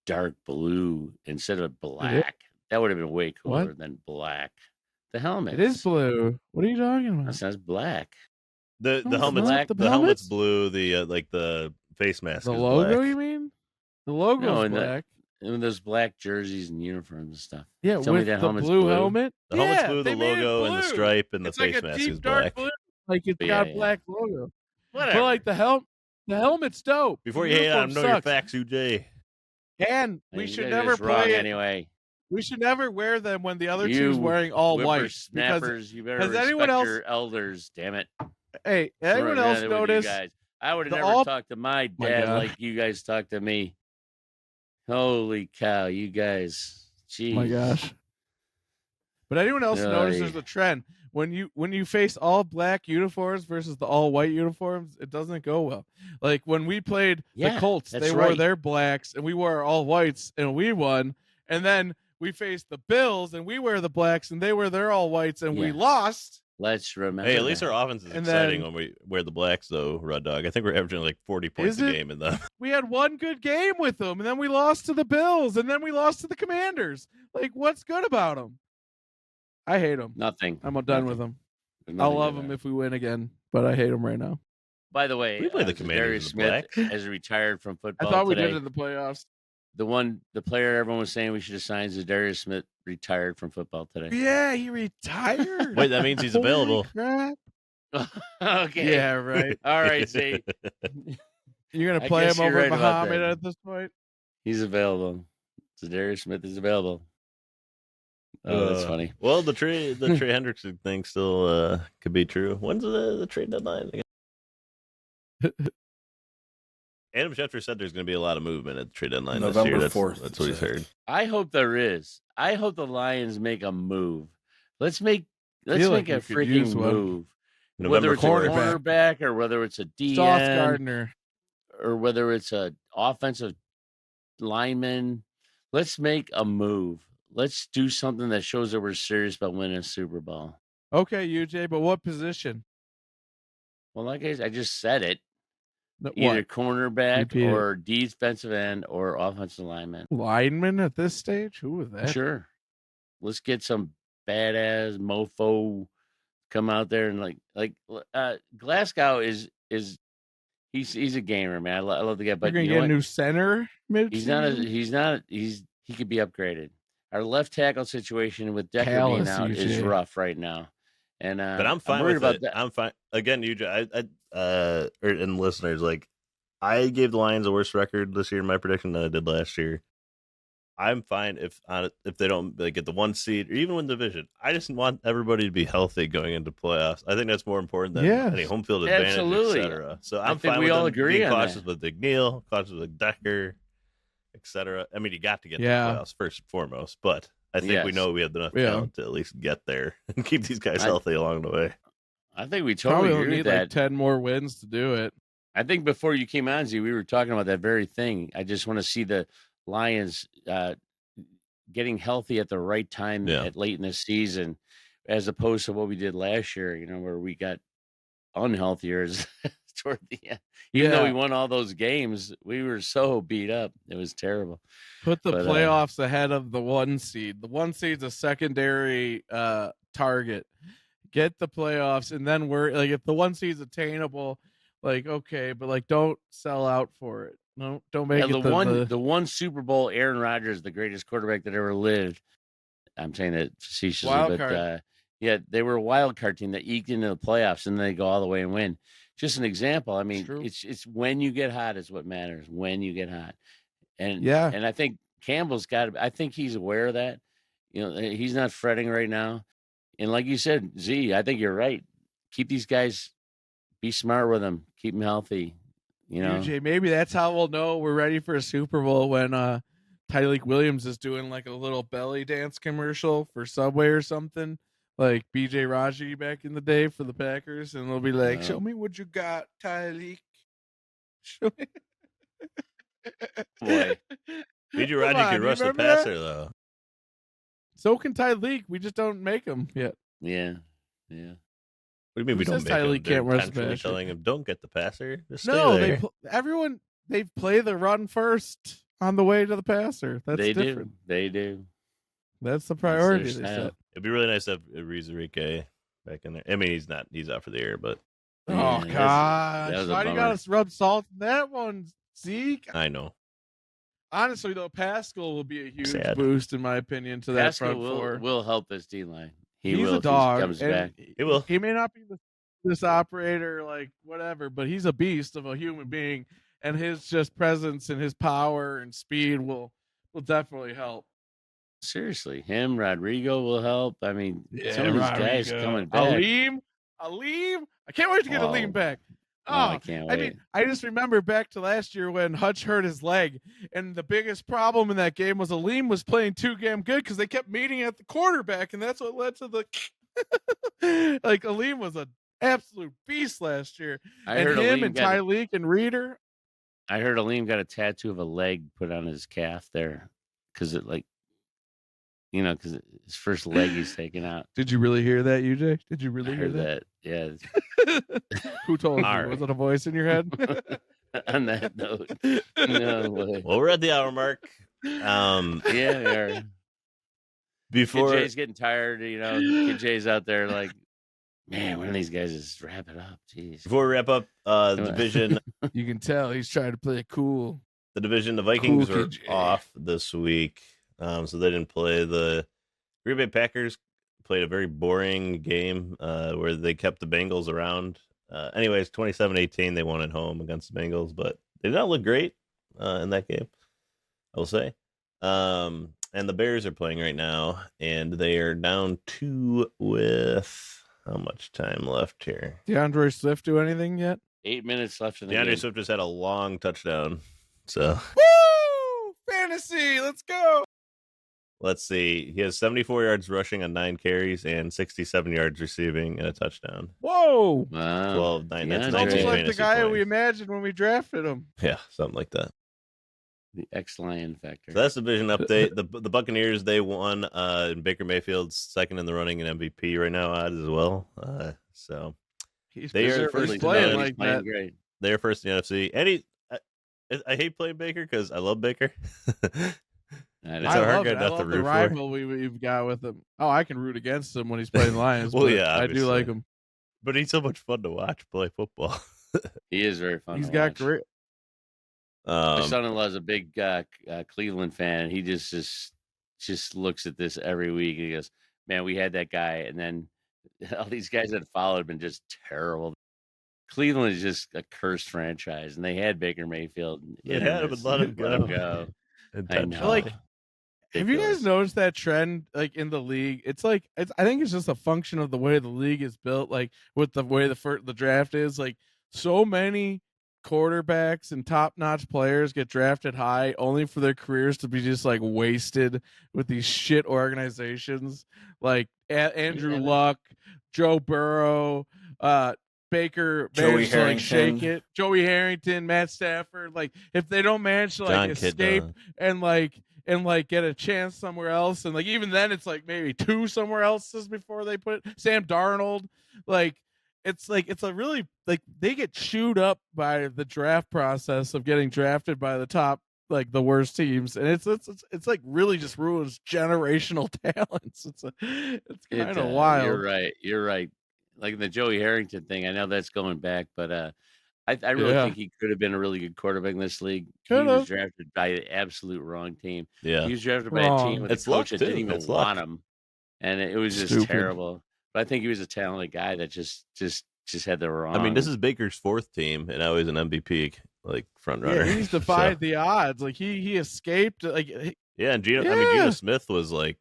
dark blue, instead of black? That would have been way cooler What? than black. The helmet. It is blue. What are you talking That about? sounds black. The No, it's helmet's not. The the helmet's helmet's- blue. The like the face mask. The is logo, black. you mean? The logo's No, and black. And those black jerseys and uniforms and stuff. Yeah, Tell me with that the helmet's blue blue. helmet. The helmet's Yeah, blue, the they made it logo, and the blue. stripe, and the It's like face a mask deep is dark black. blue. Like it's Yeah, got yeah. black logo. Whatever. But like the helmet's dope. Before The you hate on uniform him, know your sucks. facts, UJ. And I we think you should guys are never just wrong play it. anyway. We should never wear them when the other team's wearing all white. Because Whippersnappers, you better has respect anyone else- your elders. Damn it! hey, What's anyone wrong else with notice? you guys? I would have the never all- talked to my My dad God. like you guys talk to me. Holy cow, you guys! Jeez. Oh my gosh. But anyone else notice there's a trend when you face all black uniforms versus the all white uniforms, it doesn't go well. Like when we played the Colts, they wore their blacks and we wore our all whites and we won. And then we faced the Bills and we wear the blacks and they wear their all whites and we lost. Let's remember. Hey, at least that. our offense is And exciting then- when we wear the blacks, though, Rud Dog. I think we're averaging like 40 points Is a it? game in them. We had one good game with them and then we lost to the Bills and then we lost to the Commanders. Like what's good about them? I hate them. Nothing. I'm done with them. I'll love them if we win again, but I hate them right now. By the way, We play the Zadarius Commanders in the Smith black. has retired from football. I thought we today. did it in the playoffs. The player everyone was saying we should have signed, Zadarius Smith, retired from football today. Yeah, he retired. Wait, that means he's Holy available. crap. Okay. Yeah, right. All right. See, You're gonna I play guess him you're over right about Muhammad that. at this point. he's available. Zadarius Smith is available. Oh, that's funny. Well, the Trey Hendrickson thing still could be true. When's the trade deadline again? Adam Schefter said there's going to be a lot of movement at the trade deadline November this year. 4th, That's what he's heard. I hope there is. I hope the Lions make a move. Let's make Feel make like a we could use freaking one. move. November Whether it's 4th. a cornerback or whether it's a DN Sauce Gardner. or whether it's a offensive lineman, let's make a move. Let's do something that shows that we're serious about winning a Super Bowl. Okay, UJ, but what position? Well, like I just said it, What? either cornerback Repeat it. or defensive end or offensive lineman. Lineman at this stage? Who was that? Sure. Let's get some badass mofo come out there and Glasgow is he's a gamer, man. I love the guy, You're but gonna you know get a what? new center mid. He could be upgraded. Our left tackle situation with Decker being Callous, out is UJ. rough right now. And But I'm fine worried with about it. that. I'm fine. Again, and listeners, like, I gave the Lions a worse record this year in my prediction than I did last year. I'm fine if they don't get the 1 seed or even win the division. I just want everybody to be healthy going into playoffs. I think that's more important than Yes. any home field advantage, Absolutely. etc. So I I'm think fine we with all them agree being on cautious that. with McNeil, cautious with Decker, etc. I mean, you got to get to the playoffs first and foremost, but I think we Yes. know we have enough talent to at least get there and keep these guys healthy along the way. I think we Probably totally don't agree need with that. like 10 more wins to do it. I think before you came on, Z, we were talking about that very thing. I just want to see the Lions getting healthy at the right time at late in the season, as opposed to what we did last year, where we got unhealthier toward the end. Even though we won all those games, we were so beat up. It was terrible. Put the playoffs ahead of the 1 seed. The 1 seed's a secondary target. Get the playoffs, and then we're like, if the 1 seed's attainable, like, okay, but like, don't sell out for it. No, don't make it the one Super Bowl. Aaron Rodgers, the greatest quarterback that ever lived. I'm saying that facetiously, Wild but card. they were a wild card team that eked into the playoffs, and then they go all the way and win. Just an example. I mean, it's when you get hot is what matters. When you get hot, and and I think Campbell's got. I think he's aware of that. He's not fretting right now. And like you said, Z, I think you're right. Keep these guys, be smart with them, keep them healthy. UJ, maybe that's how we'll know we're ready for a Super Bowl when Tyreek Williams is doing like a little belly dance commercial for Subway or something, like BJ Raji back in the day for the Packers, and they'll be like, "Show me what you got, Tyreek." Show me. Boy, BJ Raji can rush the passer though. So can Tyreek. We just don't make him yet. Yeah. What do you mean we don't make him? Tyreek They're can't rush the intentionally passer. telling him, don't get the passer. Just stay No, there. they play the run first on the way to the passer. That's they different. They do. That's the priority That's they their set. style. It'd be really nice to have Rizarike back in there. I mean, he's out for the year, but Oh Yeah, gosh! that was a Why do you bummer. gotta rub salt in that one, Zeke? I know. honestly though, Pascal will be a huge Sad. boost in my opinion to that Pascal front four. will help this D line. He He's will a if he dog, comes and back. He will. He may not be this operator like whatever, but he's a beast of a human being, and his just presence and his power and speed will definitely help. Seriously, him, Rodrigo will help. I mean, some of these guys coming back. Aleem, I can't wait to get Aleem back. I can't wait. I mean, I just remember back to last year when Hutch hurt his leg, and the biggest problem in that game was Aleem was playing too damn good because they kept meeting at the quarterback, and that's what led to the like Aleem was an absolute beast last year. I heard him Aleem and got Tyleek and Reeder. I heard Aleem got a tattoo of a leg put on his calf there because it because his first leg he's taken out. Did you really hear that, UJ? Did you really I hear heard that? Yeah. Who told you? All Was right. it a voice in your head? On that note, no way. Well, we're at the hour mark. Yeah, we are. Before Kid J's getting tired, Kid J's out there like, man, one of these guys just wrap it up. Jeez. before we wrap up the division, You can tell he's trying to play it cool. the Vikings Cool were Kid J. off this week, so they didn't play. The Green Bay Packers played a very boring game where they kept the Bengals around. Anyways, 27-18, they won at home against the Bengals, but they did not look great in that game, I will say. And the Bears are playing right now, and they are down 2 with how much time left here? DeAndre Swift do anything yet? 8 minutes left in the DeAndre game. Swift just had a long touchdown. So Woo! Fantasy, let's go. let's see. He has 74 yards rushing on 9 carries and 67 yards receiving and a touchdown. Whoa. Wow. 12, 9. That's DeAndre. It's almost 19 like the fantasy guy we points. imagined when we drafted him. Yeah, something like that. The X-Lion factor. So that's the division update. The Buccaneers, they won. And Baker Mayfield's second in the running in MVP right now, odds as well. So He's They are Deservedly first playing in like playing that. great. they're first in the NFC. And I hate playing Baker because I love Baker. I It's know. a hard love guy it. I not to love root the for. rival we've got with him. Oh, I can root against him when he's playing Lions. Well, but yeah, I do like obviously. him. But he's so much fun to watch play football. He is very fun. He's to got watch. great. My son-in-law is a big Cleveland fan. And he just looks at this every week. And he goes, "Man, we had that guy, and then all these guys that followed have been just terrible." Cleveland is just a cursed franchise, and they had Baker Mayfield. They had him and let him Let him go. go. I Intentionally. know. Like, have you guys Ridiculous. noticed that trend like in the league? It's like I think it's just a function of the way the league is built, like with the way the draft is. Like so many quarterbacks and top-notch players get drafted high only for their careers to be just like wasted with these shit organizations like Andrew Yeah. Luck, Joe Burrow, Baker Joey managed to like shake Harrington. it. Joey Harrington, Matt Stafford. Like if they don't manage to like John escape Kitna. and get a chance somewhere else, and like even then it's like maybe 2 somewhere else's before they put Sam Darnold. Like it's a really like they get chewed up by the draft process of getting drafted by the top like the worst teams, and it's like really just ruins generational talents. It's kind of wild. You're right. Like the Joey Harrington thing, I know that's going back, but I really Yeah. think he could have been a really good quarterback in this league. He Could've. was drafted by the absolute wrong team. Yeah. He was drafted by a Wrong. team with It's a luck, coach that too. didn't even It's luck. want him, and it was just Stupid. terrible. But I think he was a talented guy that just had the wrong. I mean, this is Baker's 4th team, and now he's an MVP like front runner. Yeah, he's So- defied the odds. Like he escaped. Like yeah, and Geno. I mean, Geno Smith was like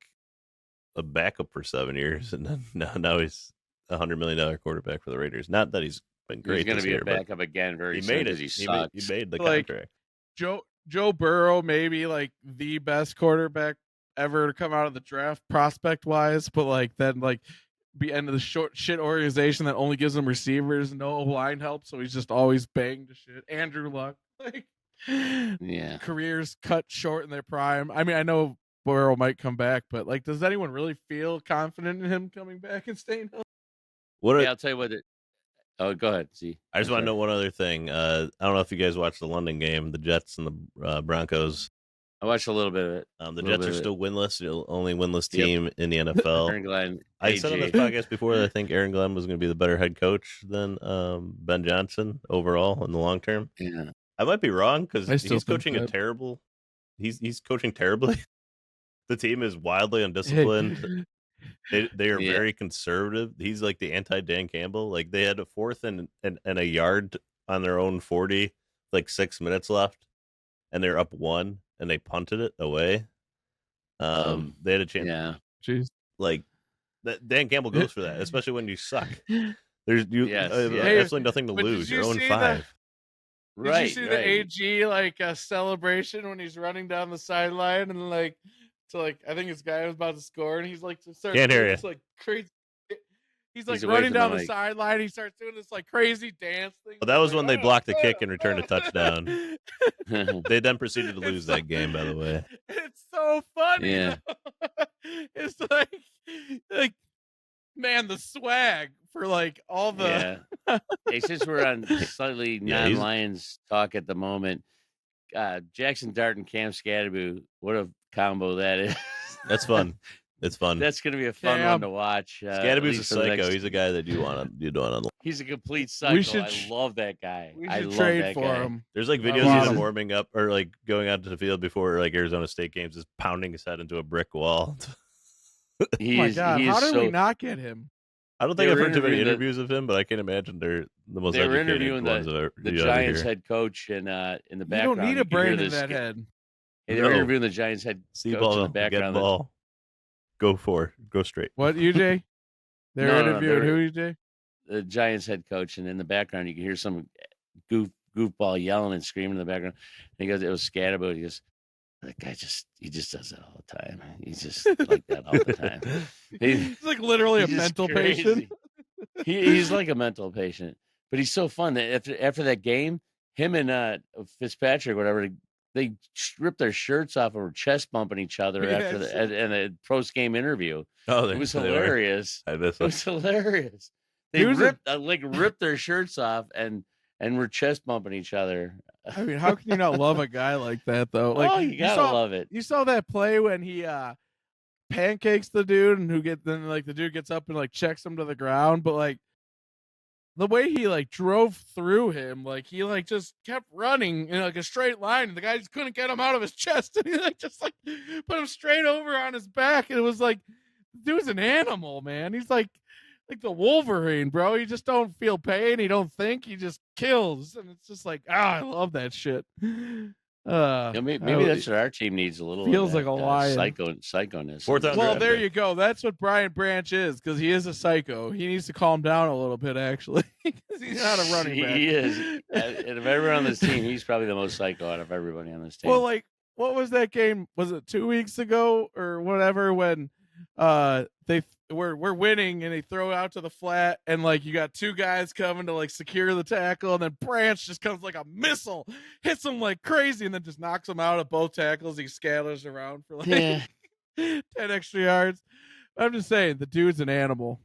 a backup for 7 years, and then now he's $100 million quarterback for the Raiders. Not that he's been great. he's going to this be year, a but backup again very he soon made it. because he He sucks. made the Like, contract. Joe Burrow, maybe like the best quarterback ever to come out of the draft prospect wise, but like then like be end of the shit organization that only gives him receivers, no line help, so he's just always banged to shit. Andrew Luck, like Yeah. careers cut short in their prime. I mean, I know Burrow might come back, but like, does anyone really feel confident in him coming back and staying healthy? What? Yeah, I'll tell you what. Oh, go ahead. See, I just want to know one other thing. I don't know if you guys watched the London game, the Jets and the Broncos. I watched a little bit of it. The Little Jets bit are of it. still winless, the only winless Yep. team in the NFL. Aaron Glenn, I said on this AG. podcast before that I think Aaron Glenn was going to be the better head coach than Ben Johnson overall in the long term. Yeah. I might be wrong because I still he's think coaching a that. terrible he's coaching terribly. The team is wildly undisciplined. They are Yeah. very conservative. He's like the anti Dan Campbell. Like they had a 4th and a yard on their own 40, like 6 minutes left, and they're up 1, and they punted it away. They had a chance. Yeah. Jeez. Like that, Dan Campbell goes for that, especially when you suck. There's Yes, yeah. absolutely nothing to But did lose. you You're see 0-5. Right. Did you see the AG celebration when he's running down the sideline and I think his guy was about to score and he's like Can't hear this like crazy. He's like He's away running from the down the mic. sideline. He starts doing this like crazy dance thing. Well, that was when they blocked the kick and returned a touchdown. They then proceeded to lose that game, by the way. It's so funny. Yeah. though. It's like man, the swag for like all the Yeah. Hey, since we're on slightly Yeah, he's- non-Lions talk at the moment, Jackson Dart and Cam Scadaboo, what a combo that is. That's fun. It's fun. That's going to be a fun Cam. one to watch. at Scadaboo's a least for the psycho. next- He's a guy that you want to. He's a complete psycho. should I tr- love that guy. we I should love trade that for guy. him. There's like I videos love of him him. warming up or like going out to the field before like Arizona State games, just pounding his head into a brick wall. Oh my He's, god, he how is did so, we not get him? I don't They think I've were heard too many interviewing the- interviews of him, but I can imagine they're the most They were educated interviewing ones the you ever Giants hear. head coach in the You background. don't need You a can hear brain in this- that head. Hey, they were No. interviewing the Giants head See coach ball, in the get background. ball. Go straight. What, UJ? They're No, interviewing they're- who, UJ? The Giants head coach, and in the background you can hear some goofball yelling and screaming in the background. And he goes, "It was Scadaboo." He goes, "That guy he just does it all the time. He's just like that all the time." He's like literally a He's just mental patient. He's like a mental patient, but he's so fun that after that game, him and Fitzpatrick, whatever, they ripped their shirts off and were chest bumping each other Yeah, after sure. the post game interview. Oh, It was they were. hilarious. I missed It it. was hilarious. They He was ripped their shirts off and were chest bumping each other. I mean, how can you not love a guy like that, though? Like, Oh, you gotta love it. You saw that play when he pancakes the dude, and the dude gets up and like checks him to the ground, but like the way he like drove through him, like he like just kept running in like a straight line, and the guy just couldn't get him out of his chest, and he like just like put him straight over on his back, and it was like, dude's an animal, man. He's like the Wolverine, bro. You just don't feel pain. He don't think. He just kills, and it's just like, I love that shit. Maybe that's what our team needs a little. Feels of that, like a lion. psychoness. Fourth round Well, draft there pick. you go. That's what Brian Branch is, because he is a psycho. He needs to calm down a little bit, actually, because he's not a running back. He is. And of everyone on this team, he's probably the most psycho out of everybody on this team. Well, like, what was that game? Was it 2 weeks ago or whatever when we're winning and they throw out to the flat and like you got two guys coming to like secure the tackle, and then Branch just comes like a missile, hits him like crazy, and then just knocks him out of both tackles. He scatters around for like Yeah. 10 extra yards. I'm just saying, the dude's an animal.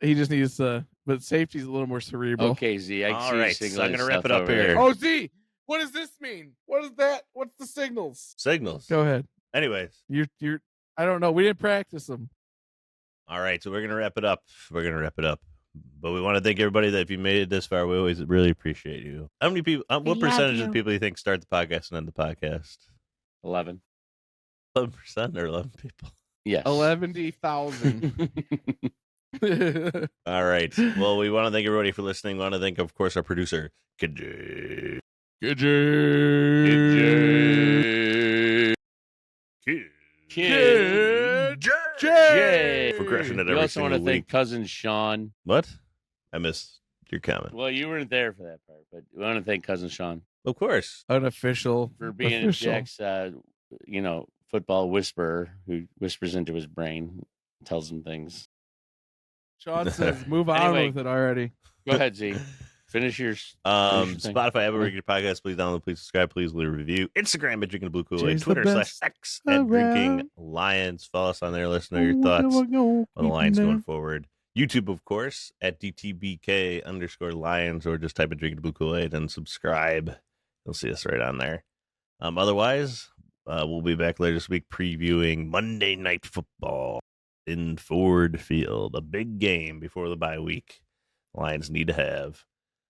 He just needs but safety's a little more cerebral. Okay, Z. I All see you right, so signaling I'm gonna wrap stuff it up over here. there. Oh, Z, what does this mean? What is that? What's the signals? Signals. Go ahead. Anyways, You're I don't know. We didn't practice them. all right, so we're gonna wrap it up. But we want to thank everybody that if you made it this far, we always really appreciate you. How many people? What love percentage you. of people you think start the podcast and end the podcast? 11. 11% or 11 people? Yes. 11,000. All right. Well, we want to thank everybody for listening. We want to thank, of course, our producer, KJ. Kid. Jay. For crushing it We every also want to single thank week. cousin Sean. What? I missed your comment. Well, you weren't there for that part, but we want to thank cousin Sean Of course. Unofficial. for being official. Jack's, football whisperer who whispers into his brain, tells him things. Sean says, move on Anyway. with it already. Go ahead, Z. Finish your. thing. Spotify, Apple, your podcast. Please download, please subscribe, please leave a review. Instagram at Drinking Blue Kool-Aid. Jay's the Twitter best /X at Drinking around. Lions. Follow us on there. Let us know your thoughts on the Lions going forward. YouTube, of course, at DTBK_Lions, or just type in Drinking Blue Kool-Aid and subscribe. You'll see us right on there. Otherwise, we'll be back later this week previewing Monday Night Football in Ford Field. A big game before the bye week. Lions need to have.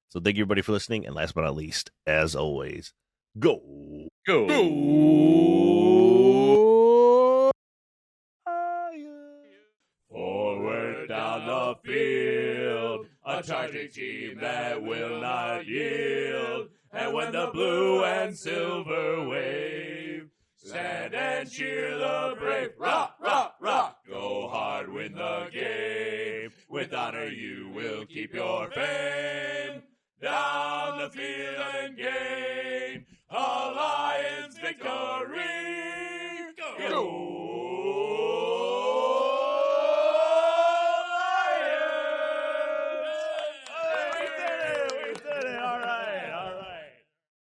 So thank you, everybody, for listening. And last but not least, as always, go Go. Forward down the field, a charging team that will not yield. And when the blue and silver wave, stand and cheer the brave. Rock, rock, rock. Go hard, win the game. With honor you will keep your fame. Down the field and gain a lot.